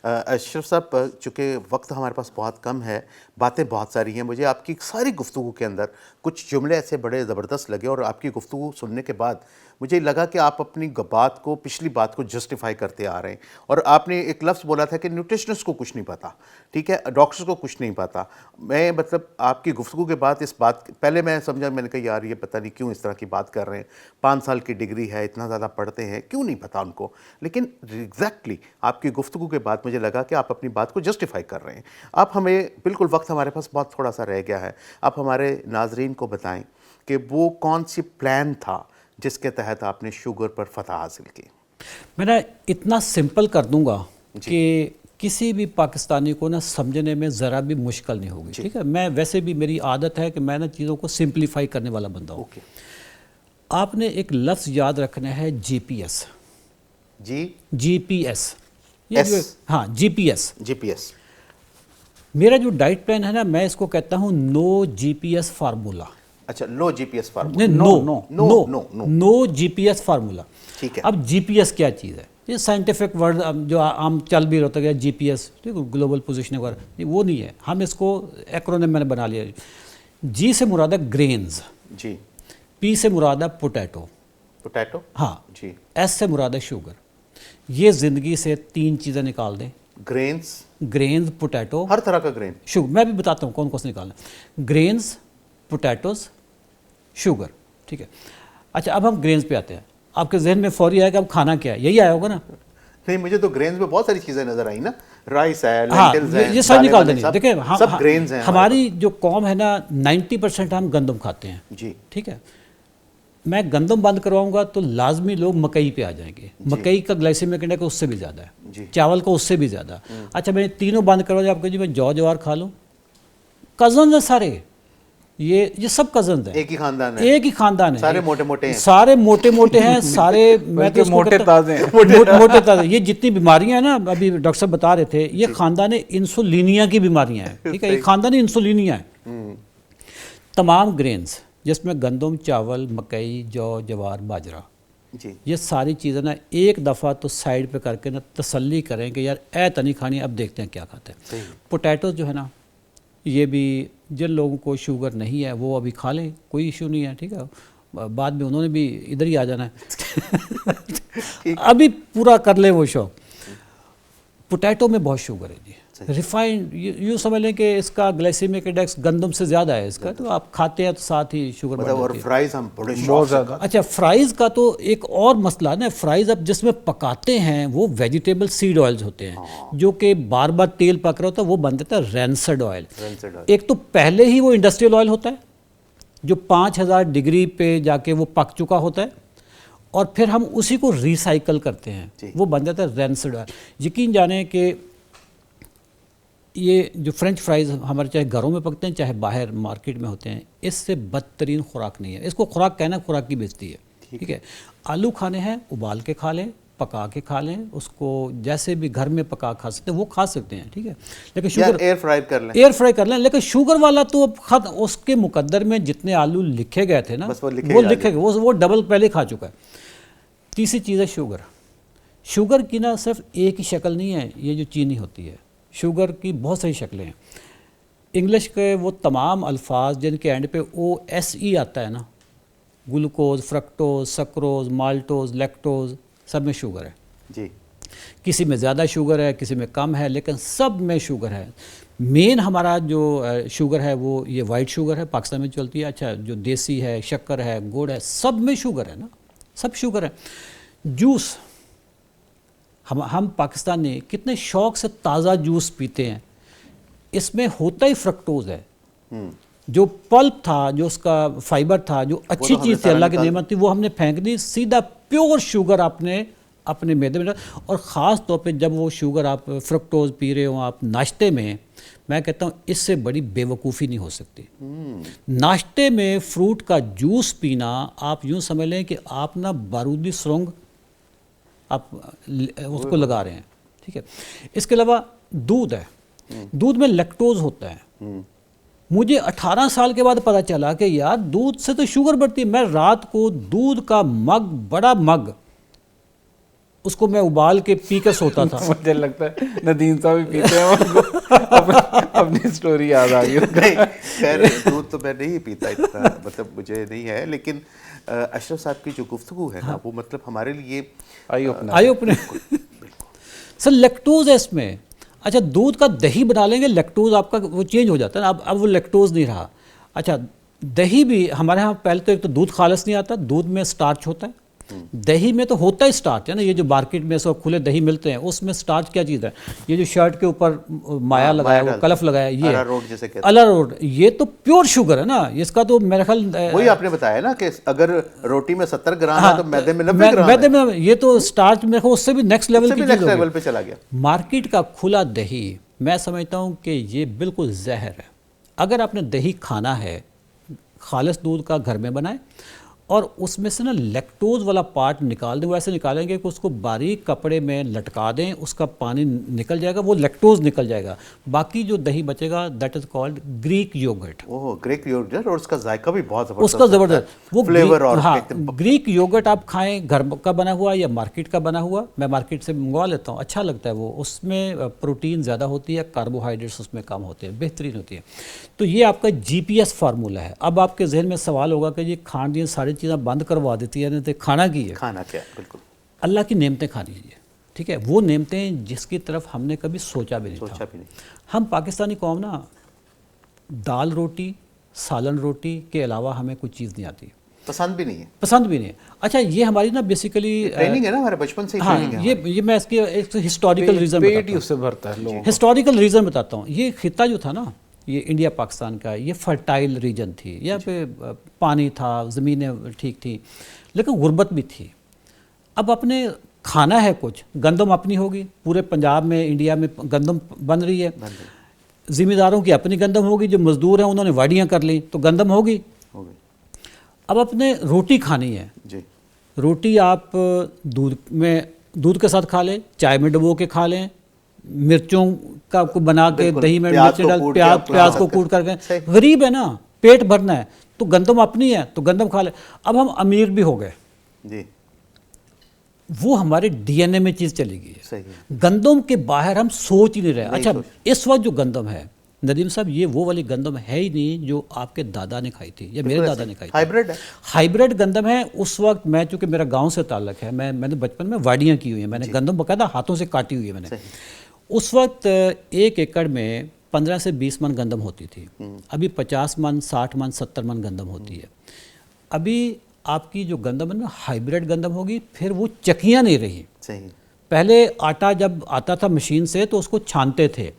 اشرف صاحب, چونکہ وقت ہمارے پاس بہت کم ہے, باتیں بہت ساری ہیں, مجھے آپ کی ساری گفتگو کے اندر کچھ جملے ایسے بڑے زبردست لگے, اور آپ کی گفتگو سننے کے بعد مجھے لگا کہ آپ اپنی بات کو, پچھلی بات کو جسٹیفائی کرتے آ رہے ہیں. اور آپ نے ایک لفظ بولا تھا کہ نیوٹریشنسٹ کو کچھ نہیں پتا, ٹھیک ہے, ڈاکٹرز کو کچھ نہیں پتا. میں مطلب آپ کی گفتگو کے بعد اس بات, پہلے میں سمجھا, میں نے کہا یار یہ پتہ نہیں کیوں اس طرح کی بات کر رہے ہیں, 5 سال کی ڈگری ہے, اتنا زیادہ پڑھتے ہیں, کیوں نہیں پتا ان کو. لیکن ایگزیکٹلی آپ کی گفتگو کے بعد مجھے لگا کہ آپ اپنی بات کو جسٹیفائی کر رہے ہیں. آپ ہمیں, بالکل وقت ہمارے پاس بہت تھوڑا سا رہ گیا ہے, آپ ہمارے ناظرین کو بتائیں کہ وہ کون سی پلان تھا جس کے تحت آپ نے شوگر پر فتح حاصل کی. میں نے اتنا سمپل کر دوں گا کہ کسی بھی پاکستانی کو نا سمجھنے میں ذرا بھی مشکل نہیں ہوگی, ٹھیک ہے. میں ویسے بھی میری عادت ہے کہ میں نا چیزوں کو سمپلیفائی کرنے والا بندہ ہوں. آپ نے ایک لفظ یاد رکھنا ہے, جی پی ایس. جی پی ایس, ہاں جی پی ایس. جی پی ایس میرا جو ڈائٹ پلان ہے نا, میں اس کو کہتا ہوں نو جی پی ایس فارمولا. اچھا, لو جی پی ایس فارمولا. نو جی پی ایس فارمولا. ٹھیک ہے. اب جی پی ایس کیا چیز ہے؟ یہ سائنٹیفک ورڈ جو عام چل بھی رہتا ہے, جی پی ایس, ٹھیک ہے, گلوبل پوزیشننگ وغیرہ, وہ نہیں ہے. ہم اس کو ایکرونیم میں نے بنا لیا. جی سے مراد ہے گرینز, جی. پی سے مراد ہے پوٹیٹو, ہاں, جی. ایس سے مراد ہے شوگر. یہ زندگی سے 3 چیزیں نکال دیں. گرینز, پوٹیٹو, ہر طرح کا گرین, شوگر. میں بھی بتاتا ہوں کون کون سے نکالنا. گرینز, پوٹیٹوز, شوگر, ٹھیک ہے. اچھا اب ہم گرینز پہ آتے ہیں. آپ کے ذہن میں فوری آئے کہ اب کھانا کیا ہے, یہی آیا ہوگا نا. نہیں, مجھے تو گرینز میں بہت ساری چیزیں نظر آئیں نا, رائس ہے, ہاں, لینٹلز ہیں, یہ سب نکال دیں. دیکھیں سب گرینز ہیں. ہماری جو قوم ہے نا 90% ہم گندم کھاتے ہیں, جی, ٹھیک ہے. میں گندم بند کرواؤں گا تو لازمی لوگ مکئی پہ آ جائیں گے. مکئی کا گلائسیمک انڈیکس اس سے بھی زیادہ ہے, چاول کا اس سے بھی زیادہ. اچھا میں تینوں بند کروا دیں, آپ کو جی میں جوار کھا لوں. کزنز ہیں سارے, یہ سب کزنز ہیں, ایک ہی خاندان ہے, ایک ہی خاندان ہے, سارے موٹے موٹے ہیں, سارے موٹے موٹے ہیں سارے. میں تو موٹے تازے ہیں, موٹے تازے. یہ جتنی بیماریاں ہیں نا, ابھی ڈاکٹر صاحب بتا رہے تھے, یہ خاندان انسولینیا کی بیماریاں ہیں, ٹھیک ہے. یہ خاندان انسولینیا ہے. تمام گرینز جس میں گندم, چاول, مکئی, جوار, باجرہ, جی, یہ ساری چیزیں نا ایک دفعہ تو سائیڈ پہ کر کے نا تسلی کریں کہ یار تنی کھانی, اب دیکھتے ہیں کیا کھاتے ہیں. پوٹیٹوز جو ہے نا, یہ بھی جن لوگوں کو شوگر نہیں ہے وہ ابھی کھا لیں, کوئی ایشو نہیں ہے, ٹھیک ہے. بعد میں انہوں نے بھی ادھر ہی آ جانا ہے. ابھی پورا کر لیں وہ شوق. پوٹیٹو میں بہت شوگر ہے جی, ریفائنڈ. یوں سمجھ لیں کہ اس کا گلائسیمک انڈیکس گندم سے زیادہ ہے اس کا, تو آپ کھاتے ہیں تو ساتھ ہی شوگر بڑھ جاتی ہے. اور فرائز ہم بڑے بہت زیادہ. اچھا فرائز کا تو ایک اور مسئلہ نا, فرائز اب جس میں پکاتے ہیں وہ ویجیٹیبل سیڈ آئلز ہوتے ہیں, جو کہ بار بار تیل پک رہا ہوتا ہے, وہ بن جاتا ہے رینسڈ آئل. ایک تو پہلے ہی وہ انڈسٹریل آئل ہوتا ہے جو 5000 ڈگری پہ جا کے وہ پک چکا ہوتا ہے, اور پھر ہم اسی کو ریسائیکل کرتے ہیں, وہ بن جاتا ہے رینسڈ آئل. یقین جانیں کہ یہ جو فرینچ فرائز ہمارے چاہے گھروں میں پکتے ہیں چاہے باہر مارکیٹ میں ہوتے ہیں, اس سے بدترین خوراک نہیں ہے. اس کو خوراک کہنا خوراک کی بیچتی ہے, ٹھیک ہے. آلو کھانے ہیں ابال کے کھا لیں, پکا کے کھا لیں اس کو، جیسے بھی گھر میں پکا کھا سکتے ہیں وہ کھا سکتے ہیں، ٹھیک ہے، لیکن یا شوگر ایئر فرائی کر لیں، ایئر فرائی کر لیں. لیکن شوگر والا تو اب خط اس کے مقدر میں جتنے آلو لکھے گئے تھے نا بس وہ لکھے وہ گئے، لکھے گئے، وہ ڈبل پہلے کھا چکا ہے. تیسری چیز ہے شوگر. شوگر کی نا صرف ایک ہی شکل نہیں ہے، یہ جو چینی ہوتی ہے، شوگر کی بہت ساری شکلیں ہیں. انگلش کے وہ تمام الفاظ جن کے اینڈ پہ OSE آتا ہے نا، گلوکوز، فرکٹوز، سکروز، مالٹوز، لیکٹوز، سب میں شوگر ہے. جی کسی میں زیادہ شوگر ہے، کسی میں کم ہے، لیکن سب میں شوگر ہے. مین ہمارا جو شوگر ہے وہ یہ وائٹ شوگر ہے، پاکستان میں چلتی ہے. اچھا جو دیسی ہے، شکر ہے، گڑ ہے، سب میں شوگر ہے نا، سب شوگر ہے. جوس، ہم پاکستانی کتنے شوق سے تازہ جوس پیتے ہیں، اس میں ہوتا ہی فرکٹوز ہے. جو پلپ تھا، جو اس کا فائبر تھا، جو اچھی چیز تھی، اللہ کی نعمت تھی، وہ ہم نے پھینک دی. سیدھا پیور شوگر آپ نے اپنے معدے میں. اور خاص طور پہ جب وہ شوگر آپ فرکٹوز پی رہے ہوں آپ ناشتے میں، میں کہتا ہوں اس سے بڑی بے وقوفی نہیں ہو سکتی. ناشتے میں فروٹ کا جوس پینا، آپ یوں سمجھ لیں کہ آپ نا بارودی سرنگ آپ اس کو لگا رہے ہیں، ٹھیک ہے. اس کے علاوہ دودھ ہے، دودھ میں لیکٹوز ہوتا ہے. مجھے 18 سال کے بعد پتہ چلا کہ یار دودھ سے تو شوگر بڑھتی ہے. میں رات کو دودھ کا مگ، بڑا مگ، اس کو میں ابال کے پی کے سوتا تھا. مجھے لگتا ہے ندیم صاحب بھی پیتے ہیں، اپنی سٹوری یاد آ گئی. خیر دودھ تو میں نہیں پیتا اتنا، مطلب مجھے نہیں ہے، لیکن اشرف صاحب کی جو گفتگو ہے نا وہ مطلب ہمارے لیے آئی اوپنر. سر لیکٹوز ہے اس میں. اچھا دودھ کا دہی بنا لیں گے، لیکٹوز آپ کا وہ چینج ہو جاتا ہے نا، اب وہ لیکٹوز نہیں رہا. اچھا دہی بھی ہمارے ہاں پہلے تو ایک تو دودھ خالص نہیں آتا، دودھ میں سٹارچ ہوتا ہے. دہی میں تو ہوتا ہی سٹارچ ہے نا. یہ جو مارکیٹ میں سب کھلے دہی ملتے ہیں اس میں سٹارچ کیا چیز ہے؟ یہ جو شرٹ کے اوپر مایا لگایا، وہ کلف لگایا، یہ اراروٹ جسے کہتے ہیں، اراروٹ، یہ تو پیور شوگر ہے نا. اس کا تو میرا خیال وہی آپ نے بتایا نا کہ اگر روٹی میں 70 گرام ہے تو میدے میں 90 گرام میدے میں یہ تو سٹارچ میرے خیال اس سے بھی نیکسٹ لیول کی چیز لیول پہ چلا گیا. مارکیٹ کا کھلا دہی میں سمجھتا ہوں کہ یہ بالکل زہر ہے. اگر آپ نے دہی کھانا ہے خالص دودھ کا گھر میں بنائیں اور اس میں سے نا لیکٹوز والا پارٹ نکال دیں. وہ ایسے نکالیں گے کہ اس کو باریک کپڑے میں لٹکا دیں، اس کا پانی نکل جائے گا، وہ لیکٹوز نکل جائے گا. باقی جو دہی بچے گا that is called Greek yogurt. Greek yogurt, اور اس کا ذائقہ بھی بہت زبردست، اس کا زبردست وہ فلیور. اور ہاں گریک یوگرٹ آپ کھائیں، گھر کا بنا ہوا یا مارکیٹ کا بنا ہوا. میں مارکیٹ سے منگوا لیتا ہوں، اچھا لگتا ہے وہ. اس میں پروٹین زیادہ ہوتی ہے، کاربوہائیڈریٹس اس میں کم ہوتے ہیں، بہترین ہوتی ہے. تو یہ آپ کا GPS فارمولہ ہے. اب آپ کے ذہن میں سوال ہوگا کہ یہ کھان دیا ساری چیزیں بند کروا دیتی ہے تو کھانا کی ہے؟ کھانا کیا؟ بالکل اللہ کی نعمتیں کھانی چاہیے، ٹھیک ہے. وہ نعمتیں جس کی طرف ہم نے کبھی سوچا بھی نہیں تھا. ہم پاکستانی قوم نا دال روٹی، سالن روٹی کے علاوہ ہمیں کوئی چیز نہیں آتی، پسند بھی نہیں ہے، پسند بھی نہیں. اچھا یہ ہماری نا بیسیکلی ٹریننگ ہے نا، ہمارے بچپن سے ہی ٹریننگ ہے. یہ میں اس کی ایک ہسٹوریکل ریزن پیٹ ہی اس سے بھرتا ہے لوگوں. ہسٹوریکل ریزن بتاتا ہوں. یہ خطہ جو تھا نا، یہ انڈیا پاکستان کا، یہ فرٹائل ریجن تھی. یہاں پہ پانی تھا، زمینیں ٹھیک تھی، لیکن غربت بھی تھی. اب اپنے کھانا ہے کچھ، گندم اپنی ہوگی، پورے پنجاب میں انڈیا میں گندم بن رہی ہے. ذمہ داروں کی اپنی گندم ہوگی، جو مزدور ہیں انہوں نے واڑیاں کر لیں تو گندم ہوگی. اب اپنے روٹی کھانی ہے جی. روٹی آپ دودھ کے ساتھ کھا لیں، چائے میں ڈبو کے کھا لیں، مرچوں کا کو بنا کے دہی میں مرچ ڈال، پیاز کو کوٹ کر کے. غریب ہے نا، پیٹ بھرنا ہے تو گندم اپنی ہے تو گندم کھا لیں. اب ہم امیر بھی ہو گئے جی، وہ ہمارے DNA میں چیز چلی گئی ہے. گندم کے باہر ہم سوچ ہی نہیں رہے. اچھا اس وقت جو گندم ہے ندیم صاحب، یہ وہ والی گندم ہے ہی نہیں جو آپ کے دادا نے کھائی تھی یا میرے دادا نے کھائی تھی. ہائیبریڈ گندم ہے. اس وقت میں چونکہ میرا گاؤں سے تعلق ہے، میں نے بچپن میں واڑیاں کی ہوئی ہیں، میں نے گندم باقاعدہ ہاتھوں سے کاٹی ہوئی ہے میں نے. اس وقت 1 ایکڑ میں 15 سے 20 من گندم ہوتی تھی. ابھی 50 من، 60 من، 70 من گندم ہوتی ہے. ابھی آپ کی جو گندم ہے نا ہائیبریڈ گندم ہوگی، پھر وہ چکیاں نہیں رہی. پہلے آٹا جب آتا تھا مشین سے تو اس کو چھانتے تھے،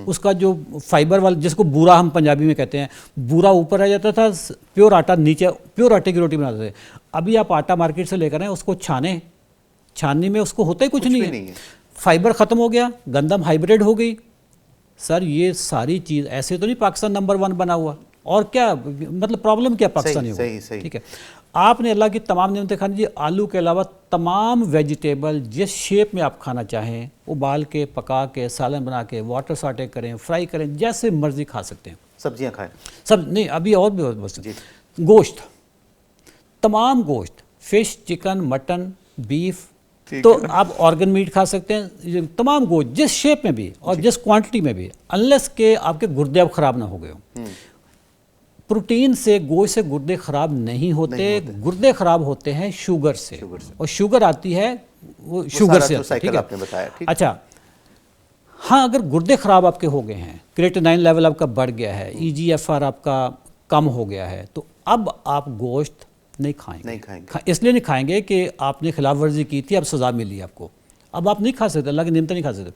اس کا جو فائبر والا جس کو بورا ہم پنجابی میں کہتے ہیں، بورا اوپر آ جاتا تھا، پیور آٹا نیچے، پیور آٹے کی روٹی بناتے تھے. ابھی آپ آٹا مارکیٹ سے لے کر آئیں، اس کو چھانیں، چھاننی میں اس کو ہوتا ہی کچھ نہیں ہے. فائبر ختم ہو گیا، گندم ہائیبریڈ ہو گئی. سر یہ ساری چیز ایسے تو نہیں پاکستان نمبر 1 بنا ہوا، اور کیا مطلب پرابلم کیا پاکستانی ہوگا، ٹھیک ہے. آپ نے اللہ کی تمام نعمتیں کھانی جی، آلو کے علاوہ تمام ویجیٹیبل جس شیپ میں آپ کھانا چاہیں، ابال کے، پکا کے، سالن بنا کے، واٹر ساٹے کریں، فرائی کریں، جیسے مرضی کھا سکتے ہیں. سبزیاں کھائیں. سب نہیں، ابھی اور بھی بس. گوشت، تمام گوشت، فش، چکن، مٹن، بیف، تو آپ آرگن میٹ کھا سکتے ہیں. یہ تمام گوشت جس شیپ میں بھی اور جس کوانٹٹی میں بھی، انلیس کہ آپ کے گردے اب خراب نہ ہو گئے ہوں. پروٹین سے، گوشت سے گردے خراب نہیں ہوتے. گردے خراب ہوتے ہیں شوگر سے، اور شوگر آتی ہے وہ شوگر سے. ٹھیک ہے، اچھا ہاں، اگر گردے خراب آپ کے ہو گئے ہیں، کریٹینائن لیول آپ کا بڑھ گیا ہے، ای جی ایف آر آپ کا کم ہو گیا ہے، تو اب آپ گوشت نہیں کھائیں گے. اس لیے نہیں کھائیں گے کہ آپ نے خلاف ورزی کی تھی، اب سزا ملی آپ کو. اب آپ نہیں کھا سکتے، اللہ کی نعمتیں نہیں کھا سکتے.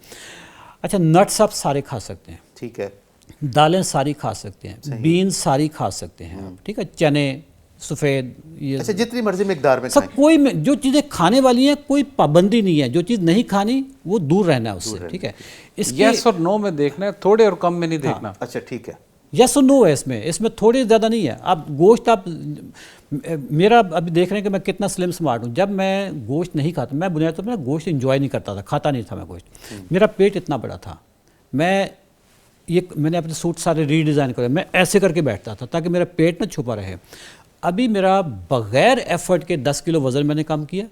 اچھا، نٹس آپ سارے کھا سکتے ہیں. ٹھیک ہے. دالیں ساری کھا سکتے ہیں، بینز ساری کھا سکتے ہیں. ٹھیک ہے، چنے، سفید، یہ اچھا جتنی مرضی مقدار میں سب، کوئی جو چیزیں کھانے والی ہیں کوئی پابندی نہیں ہے. جو چیز نہیں کھانی وہ دور رہنا ہے اس سے. ٹھیک ہے، اس کی یس اور نو میں دیکھنا ہے، تھوڑے اور کم میں نہیں دیکھنا. اچھا ٹھیک ہے. یس اور نو ہے اس میں تھوڑی زیادہ نہیں ہے. اب گوشت آپ میرا ابھی دیکھ رہے ہیں کہ میں کتنا سلم سمارٹ ہوں. جب میں گوشت نہیں کھاتا، میں بنیاد طور پر گوشت انجوائے نہیں کرتا تھا، کھاتا نہیں تھا میں گوشت. میرا پیٹ اتنا بڑا تھا، میں نے اپنے سوٹ سارے ری ڈیزائن کرے، میں ایسے کر کے بیٹھتا تھا تاکہ میرا پیٹ نہ چھپا رہے. ابھی میرا بغیر ایفرٹ کے 10 کلو وزن میں نے کم کیا.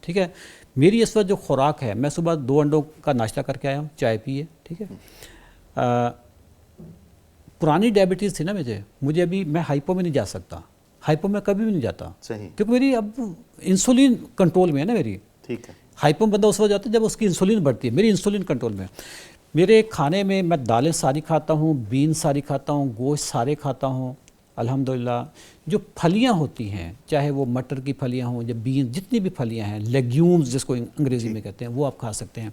ٹھیک ہے، میری اس وقت جو خوراک ہے، میں صبح 2 انڈوں کا ناشتہ کر کے آیا ہوں، چائے پیے. ٹھیک ہے، پرانی ڈائبٹیز تھی نا مجھے ابھی میں ہائپو میں نہیں جا سکتا. ہائپو میں کبھی بھی نہیں جاتا، کیونکہ میری اب انسولین کنٹرول میں ہے نا میری. ٹھیک ہے. ہائپو میں بندہ اس وقت جاتا ہے جب اس کی انسولین بڑھتی ہے، میری انسولین کنٹرول میں. میرے کھانے میں میں دالیں ساری کھاتا ہوں، بین ساری کھاتا ہوں، گوشت سارے کھاتا ہوں الحمدللہ. جو پھلیاں ہوتی ہیں، چاہے وہ مٹر کی پھلیاں ہوں یا بین، جتنی بھی پھلیاں ہیں، لیگیومز جس کو انگریزی میں کہتے ہیں، وہ آپ کھا سکتے ہیں.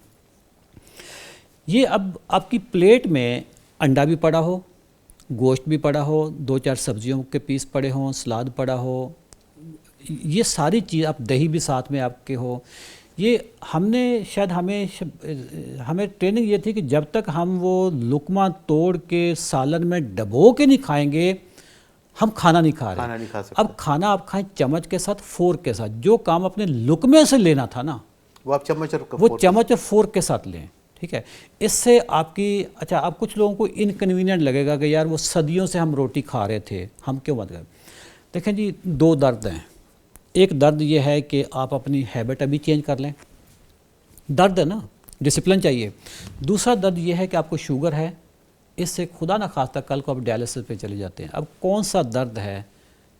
یہ اب آپ کی پلیٹ میں انڈا بھی پڑا ہو، گوشت بھی پڑا ہو، 2-4 سبزیوں کے پیس پڑے ہوں، سلاد پڑا ہو، یہ ساری چیز، آپ دہی بھی ساتھ میں آپ کے ہو. یہ ہم نے شاید ہمیں ٹریننگ یہ تھی کہ جب تک ہم وہ لقمہ توڑ کے سالن میں ڈبو کے نہیں کھائیں گے، ہم کھانا نہیں کھا رہے. اب کھانا آپ کھائیں چمچ کے ساتھ، فورک کے ساتھ. جو کام اپنے لقمے سے لینا تھا نا، وہ آپ چمچ اور فورک کے ساتھ لیں. ٹھیک ہے، اس سے آپ کی، اچھا اب کچھ لوگوں کو انکنوینئنٹ لگے گا کہ یار وہ صدیوں سے ہم روٹی کھا رہے تھے، ہم کیوں بند کریں. دیکھیں جی، 2 درد ہیں. ایک درد یہ ہے کہ آپ اپنی ہیبٹ ابھی چینج کر لیں، درد ہے نا، ڈسپلن چاہیے. دوسرا درد یہ ہے کہ آپ کو شوگر ہے، اس سے خدا نہ خواستہ کل کو آپ ڈائلسس پہ چلے جاتے ہیں. اب کون سا درد ہے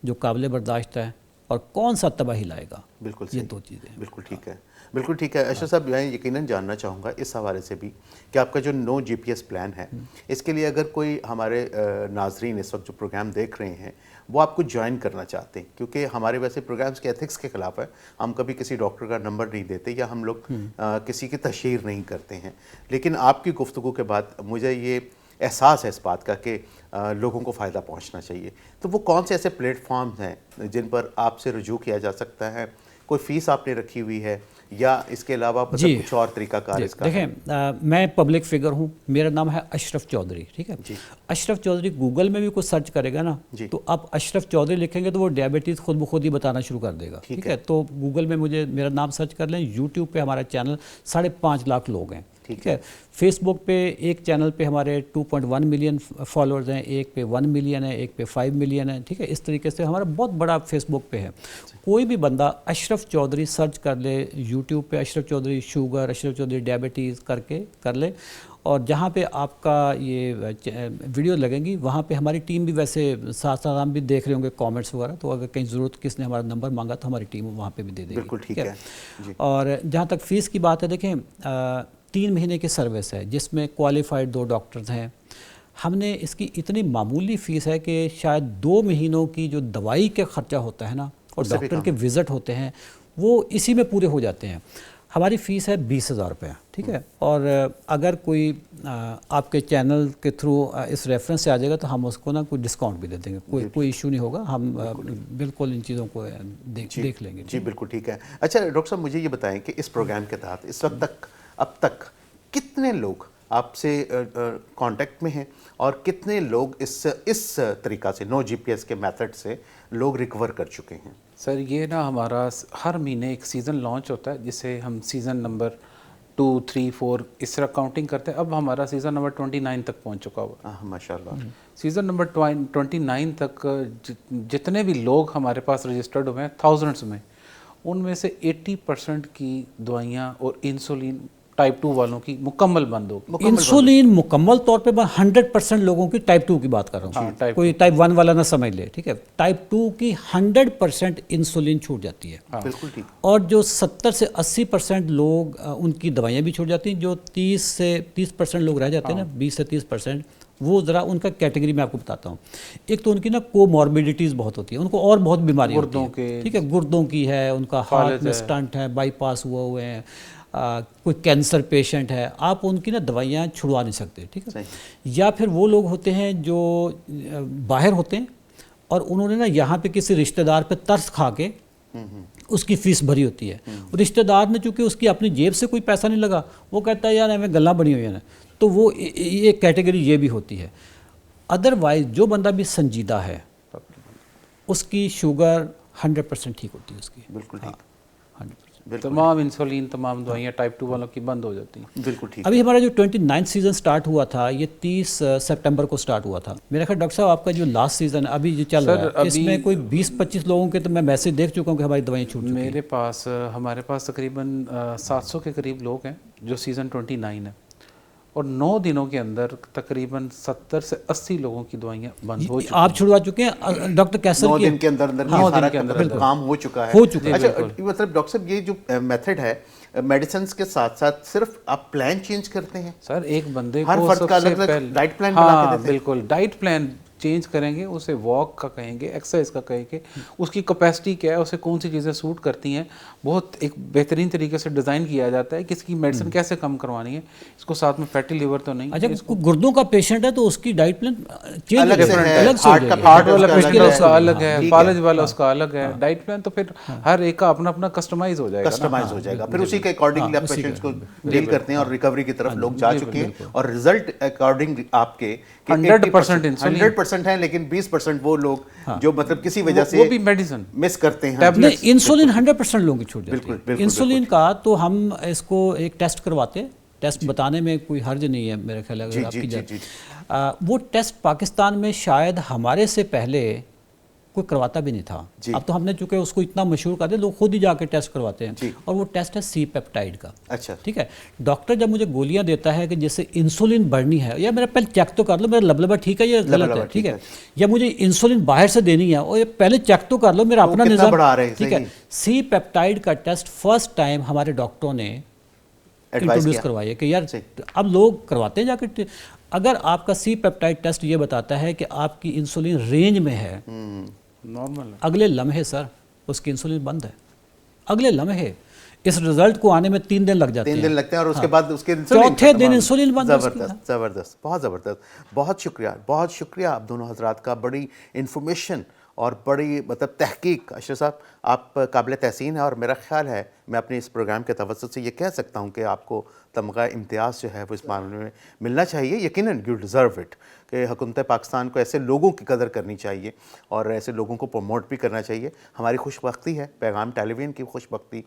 جو قابل برداشت ہے اور کون سا تباہی لائے گا؟ بالکل یہ 2 چیزیں. بالکل ٹھیک ہے، بالکل ٹھیک ہے. اشرف صاحب، میں یقیناً جاننا چاہوں گا اس حوالے سے بھی کہ آپ کا جو نو جی پی ایس پلان ہے، اس کے لیے اگر کوئی ہمارے ناظرین اس وقت جو پروگرام دیکھ رہے ہیں وہ آپ کو جوائن کرنا چاہتے ہیں، کیونکہ ہمارے ویسے پروگرامز کے ایتھکس کے خلاف ہے، ہم کبھی کسی ڈاکٹر کا نمبر نہیں دیتے یا ہم لوگ کسی کی تشہیر نہیں کرتے ہیں، لیکن آپ کی گفتگو کے بعد مجھے یہ احساس ہے اس بات کا کہ لوگوں کو فائدہ پہنچنا چاہیے. تو وہ کون سے ایسے پلیٹ فارمز ہیں جن پر آپ سے رجوع کیا جا سکتا ہے؟ کوئی فیس آپ نے رکھی ہوئی ہے یا اس کے علاوہ کچھ اور طریقہ کار اس کا؟ دیکھیں، میں پبلک فگر ہوں، میرا نام ہے اشرف چودھری. ٹھیک ہے، اشرف چودھری گوگل میں بھی کچھ سرچ کرے گا نا، تو آپ اشرف چودھری لکھیں گے تو وہ ڈائبٹیز خود بخود ہی بتانا شروع کر دے گا. ٹھیک ہے، تو گوگل میں میرا نام سرچ کر لیں. یوٹیوب پہ ہمارا چینل 5.5 لاکھ لوگ ہیں. ٹھیک ہے، فیس بک پہ ایک چینل پہ ہمارے 2.1 ملین فالوورز ہیں، ایک پہ 1 ملین ہے، ایک پہ 5 ملین ہے. ٹھیک ہے، اس طریقے سے ہمارا بہت بڑا فیس بک پہ ہے. کوئی بھی بندہ اشرف چودھری سرچ کر لے یوٹیوب پہ، اشرف چودھری شوگر، اشرف چودھری ڈائبٹیز کر لے، اور جہاں پہ آپ کا یہ ویڈیو لگیں گی وہاں پہ ہماری ٹیم بھی، ویسے ساتھ ساتھ ہم بھی دیکھ رہے ہوں گے کامنٹس وغیرہ، تو اگر کہیں ضرورت کس نے ہمارا نمبر مانگا تو ہماری ٹیم وہاں پہ بھی دے دے گی. بالکل ٹھیک ہے. اور جہاں تک فیس کی بات ہے، دیکھیں 3 مہینے کی سروس ہے جس میں کوالیفائڈ 2 ڈاکٹرز ہیں. ہم نے اس کی اتنی معمولی فیس ہے کہ شاید 2 مہینوں کی جو دوائی کے خرچہ ہوتا ہے نا اور ڈاکٹر کے وزٹ ہوتے ہیں وہ اسی میں پورے ہو جاتے ہیں. ہماری فیس ہے 20,000 روپے. ٹھیک ہے، اور اگر کوئی آپ کے چینل کے تھرو اس ریفرنس سے آ جائے گا تو ہم اس کو نا کوئی ڈسکاؤنٹ بھی دے دیں گے. کوئی ایشو نہیں ہوگا، ہم بالکل ان چیزوں کو دیکھ لیں گے. جی بالکل ٹھیک ہے. اچھا ڈاکٹر صاحب، مجھے یہ بتائیں کہ اس پروگرام کے تحت اس وقت تک اب تک کتنے لوگ آپ سے کانٹیکٹ میں ہیں اور کتنے لوگ اس طریقہ سے نو جی پی ایس کے میتھڈ سے لوگ ریکور کر چکے ہیں؟ سر یہ نا ہمارا ہر مہینے ایک سیزن لانچ ہوتا ہے جسے ہم سیزن نمبر 2 3 4 اس طرح کاؤنٹنگ کرتے ہیں. اب ہمارا سیزن نمبر 29 تک پہنچ چکا ہوا. ماشاء اللہ. سیزن نمبر 29 تک جتنے بھی لوگ ہمارے پاس رجسٹرڈ ہوئے ہیں تھاؤزنڈس میں، ان میں سے 80% کی دوائیاں اور انسولین ٹائپ 2 والوں کی مکمل بند ہو گئی. انسولین مکمل طور پہ میں 100% لوگوں کی ٹائپ 2 کی بات کر رہا ہوں، کوئی ٹائپ 1 والا نہ سمجھ لے. ٹھیک ہے، ٹائپ 2 کی 100% انسولین چھوٹ جاتی ہے. بالکل ٹھیک. اور جو 70 سے 80% لوگ ان کی دوائیاں بھی چھوٹ جاتی ہیں. جو 30% لوگ رہ جاتے ہیں نا، 20 سے 30%، وہ ذرا ان کا کیٹیگری میں آپ کو بتاتا ہوں. ایک تو ان کی نا کو ماربیڈیٹیز بہت ہوتی ہیں، ان کو اور بہت بیماریاں ہوتی ہیں. ٹھیک ہے، گردوں کی ہے، ان کا ہارٹ میں سٹنٹ ہے، بائی پاس ہوئے ہیں، کوئی کینسر پیشنٹ ہے. آپ ان کی نا دوائیاں چھڑوا نہیں سکتے. ٹھیک ہے. یا پھر وہ لوگ ہوتے ہیں جو باہر ہوتے ہیں اور انہوں نے نا یہاں پہ کسی رشتہ دار پہ ترس کھا کے اس کی فیس بھری ہوتی ہے. رشتہ دار نے چونکہ اس کی اپنی جیب سے کوئی پیسہ نہیں لگا، وہ کہتا ہے یار ہمیں گلاں بنی ہوئی ہیں، تو وہ یہ کیٹیگری یہ بھی ہوتی ہے. ادروائز جو بندہ بھی سنجیدہ ہے اس کی شوگر 100% ٹھیک ہوتی ہے اس کی. بالکل ٹھیک. 100%. تمام انسولین تمام دوائیاں ٹائپ 2 والوں کی بند ہو جاتی ہیں. بالکل ٹھیک. ابھی ہمارا جو 29 سیزن سٹارٹ ہوا تھا یہ 30 سپٹمبر کو سٹارٹ ہوا تھا. میرا خیال ڈاکٹر صاحب آپ کا جو لاسٹ سیزن ابھی جو چل رہا ہے اس میں کوئی 20-25 لوگوں کے تو میں میسج دیکھ چکا ہوں کہ ہماری دوائیں چھوٹ چکی ہیں. ہمارے پاس تقریباً 700 کے قریب لوگ ہیں جو سیزن 29 ہے، اور 9 دنوں کے اندر تقریباً 70 سے 80 لوگوں کی دوائیاں بند ہو چکی ہیں. آپ چھڑوا چکے ہیں ڈاکٹر کیسر 9 کی؟ دن کے اندر کام ہو چکا ہے. اچھا مطلب ڈاکٹر صاحب یہ جو میتھڈ ہے میڈیسنس کے ساتھ ساتھ صرف آپ پلان چینج کرتے ہیں؟ سر ایک بندے ہر کو فرد کا الگ الگ ڈائٹ پلان بنا کے دیتے ہیں؟ بالکل ڈائٹ پلان چینج کریں گے. اسے واک کا کہیں گے، ایکسرسائز کا کہیں گے، اس کی کیپیسٹی کیا ہے، اسے کون سی چیزیں سوٹ کرتی ہیں. بہت ایک بہترین طریقے سے ڈیزائن کیا جاتا ہے کہ اس کی میڈیسن کیسے کم کروانی ہے. اس کو ساتھ میں فیٹی لیور تو نہیں. اچھا گردوں کا پیشنٹ ہے تو اس کی ڈائٹ پلان چینج الگ سے ہے، ہارٹ والا پیشنٹ اس کا الگ ہے، فالج والا اس کا الگ ہے. ڈائٹ پلان تو پھر ہر ایک کا اپنا اپنا کسٹمائز ہو جائے گا. پھر اسی کے اکارڈنگلی آپ پیشنٹس کو ڈیل کرتے ہیں اور ریکوری کی طرف لوگ جا چکے ہیں اور ریزلٹ اکارڈنگ آپ کے 100% ہیں، لیکن 20% وہ لوگ جو مطلب کسی وجہ سے وہ بھی میڈیسن مس کرتے ہیں. انسولین 100% لوگوں کی چھوٹ جاتی ہے. انسولین کا تو ہم اس کو ایک ٹیسٹ کرواتے ہیں. ٹیسٹ بتانے میں کوئی حرج نہیں ہے میرے خیال اگر آپ کی جائے. وہ ٹیسٹ پاکستان میں شاید ہمارے سے پہلے کوئی کرواتا بھی نہیں تھا. اب تو ہم نے چونکہ اس کو اتنا مشہور کر دیا لوگ خود ہی جا کے ٹیسٹ کرواتے ہیں. اور وہ ٹیسٹ ہے سی پیپٹائڈ کا. اچھا ٹھیک ہے. ڈاکٹر جب مجھے گولیاں دیتا ہے کہ جیسے انسولین بڑھنی ہے، یا میرا پہلے چیک تو کر لو میرا لبلبا ٹھیک ہے یا غلط ہے. ٹھیک ہے. یا مجھے انسولین باہر سے دینی ہے اور پہلے چیک تو کر لو میرا اپنا نظام. ٹھیک ہے. سی پیپٹائڈ کا ٹیسٹ فرسٹ ٹائم ہمارے ڈاکٹروں نے انٹروڈیوس کروایا کہ یار اب لوگ کرواتے ہیں جا کے. اگر آپ کا سی پیپٹائڈ ٹیسٹ یہ بتاتا ہے کہ آپ کی انسولین رینج میں ہے نارمل، اگلے لمحے سر اس کی انسولین بند ہے. اگلے لمحے اس رزلٹ کو آنے میں 3 دن لگ جاتے ہیں. 3 دن لگتے ہیں اور اس کے بعد اس کے چوتھے دن انسولین بند. زبردست زبردست، بہت زبردست. بہت شکریہ، بہت شکریہ آپ دونوں حضرات کا. بڑی انفارمیشن اور بڑی مطلب تحقیق. اشرف صاحب آپ قابل تحسین ہیں اور میرا خیال ہے میں اپنے اس پروگرام کے توسط سے یہ کہہ سکتا ہوں کہ آپ کو تمغہ امتیاز جو ہے وہ اس معاملے میں ملنا چاہیے. یقیناً یو ڈیزرو اٹ کہ حکومت پاکستان کو ایسے لوگوں کی قدر کرنی چاہیے اور ایسے لوگوں کو پروموٹ بھی کرنا چاہیے. ہماری خوش بختی ہے، پیغام ٹیلی ویژن کی خوش بختی،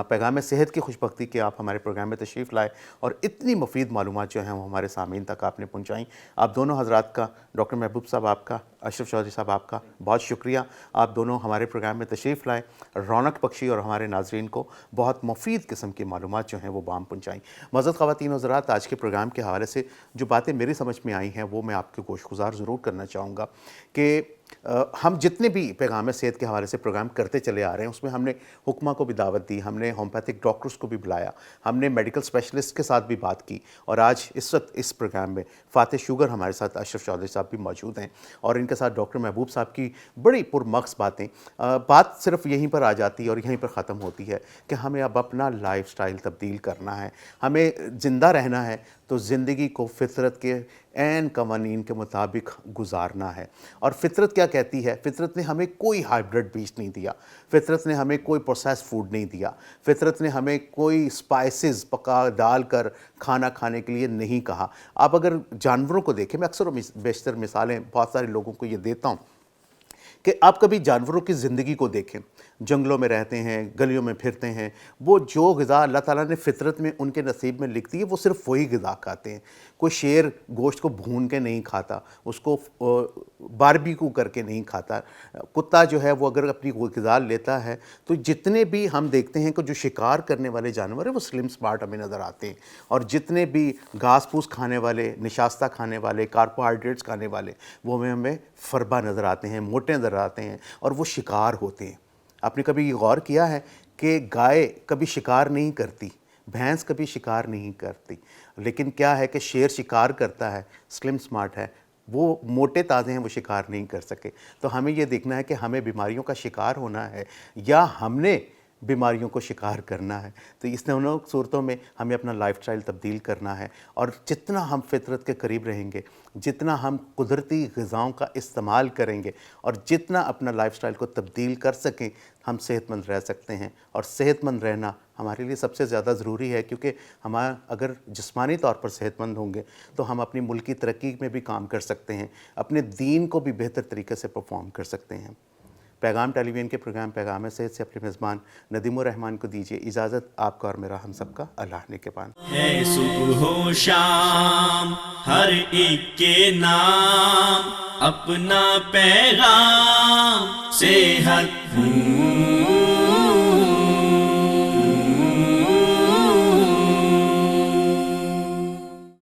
پیغام صحت کی خوش بختی کہ آپ ہمارے پروگرام میں تشریف لائے اور اتنی مفید معلومات جو ہیں وہ ہمارے سامعین تک آپ نے پہنچائیں. آپ دونوں حضرات کا، ڈاکٹر محبوب صاحب آپ کا، اشرف چودھری صاحب آپ کا بہت شکریہ. آپ دونوں ہمارے پروگرام میں تشریف لائیں، رونق بخشی اور ہمارے ناظرین کو بہت مفید قسم کی معلومات جو ہیں وہ بام پہنچائیں. معزز خواتین و حضرات، آج کے پروگرام کے حوالے سے جو باتیں میری سمجھ میں آئی ہیں وہ میں آپ کے گوش گزار ضرور کرنا چاہوں گا کہ ہم جتنے بھی پیغام صحت کے حوالے سے پروگرام کرتے چلے آ رہے ہیں اس میں ہم نے حکمہ کو بھی دعوت دی، ہم نے ہومیوپیتھک ڈاکٹرز کو بھی بلایا، ہم نے میڈیکل اسپیشلسٹ کے ساتھ بھی بات کی، اور آج اس وقت اس پروگرام میں فاتح شوگر ہمارے ساتھ اشرف چودھری صاحب بھی موجود ہیں اور ان کے ساتھ ڈاکٹر محبوب صاحب کی بڑی پرمغز باتیں. بات صرف یہیں پر آ جاتی ہے اور یہیں پر ختم ہوتی ہے کہ ہمیں اب اپنا لائف سٹائل تبدیل کرنا ہے. ہمیں زندہ رہنا ہے تو زندگی کو فطرت کے عین قوانین کے مطابق گزارنا ہے. اور فطرت کیا کہتی ہے؟ فطرت نے ہمیں کوئی ہائیبرڈ بیج نہیں دیا، فطرت نے ہمیں کوئی پروسیس فوڈ نہیں دیا، فطرت نے ہمیں کوئی اسپائسز پکا ڈال کر کھانا کھانے کے لیے نہیں کہا. آپ اگر جانوروں کو دیکھیں، میں اکثر و بیشتر مثالیں بہت سارے لوگوں کو یہ دیتا ہوں کہ آپ کبھی جانوروں کی زندگی کو دیکھیں, جنگلوں میں رہتے ہیں, گلیوں میں پھرتے ہیں, وہ جو غذا اللہ تعالیٰ نے فطرت میں ان کے نصیب میں لکھ دی ہے وہ صرف وہی غذا کھاتے ہیں. کوئی شیر گوشت کو بھون کے نہیں کھاتا, اس کو باربیکیو کر کے نہیں کھاتا. کتا جو ہے وہ اگر اپنی غذا لیتا ہے تو جتنے بھی ہم دیکھتے ہیں کہ جو شکار کرنے والے جانور ہیں وہ سلم سمارٹ ہمیں نظر آتے ہیں, اور جتنے بھی گھاس پھوس کھانے والے, نشاستہ کھانے والے, کاربوہائیڈریٹس کھانے والے وہ ہمیں فربا نظر آتے ہیں, موٹے نظر آتے ہیں, اور وہ شکار ہوتے ہیں. آپ نے کبھی یہ غور کیا ہے کہ گائے کبھی شکار نہیں کرتی, بھینس کبھی شکار نہیں کرتی, لیکن کیا ہے کہ شیر شکار کرتا ہے, سلم سمارٹ ہے, وہ موٹے تازے ہیں, وہ شکار نہیں کر سکے. تو ہمیں یہ دیکھنا ہے کہ ہمیں بیماریوں کا شکار ہونا ہے یا ہم نے بیماریوں کو شکار کرنا ہے. تو اس دونوں صورتوں میں ہمیں اپنا لائف سٹائل تبدیل کرنا ہے, اور جتنا ہم فطرت کے قریب رہیں گے, جتنا ہم قدرتی غذاؤں کا استعمال کریں گے, اور جتنا اپنا لائف سٹائل کو تبدیل کر سکیں, ہم صحت مند رہ سکتے ہیں. اور صحت مند رہنا ہمارے لیے سب سے زیادہ ضروری ہے, کیونکہ ہم اگر جسمانی طور پر صحت مند ہوں گے تو ہم اپنی ملکی ترقی میں بھی کام کر سکتے ہیں, اپنے دین کو بھی بہتر طریقے سے پرفارم کر سکتے ہیں. پیغام ٹیلی ویژن کے پروگرام پیغام صحت سے اپنے میزبان ندیم الرحمان کو دیجیے اجازت. آپ کا اور میرا ہم سب کا اللہ نگہبان. ہے صبح و شام ہر ایک کے نام اپنا پیغام صحت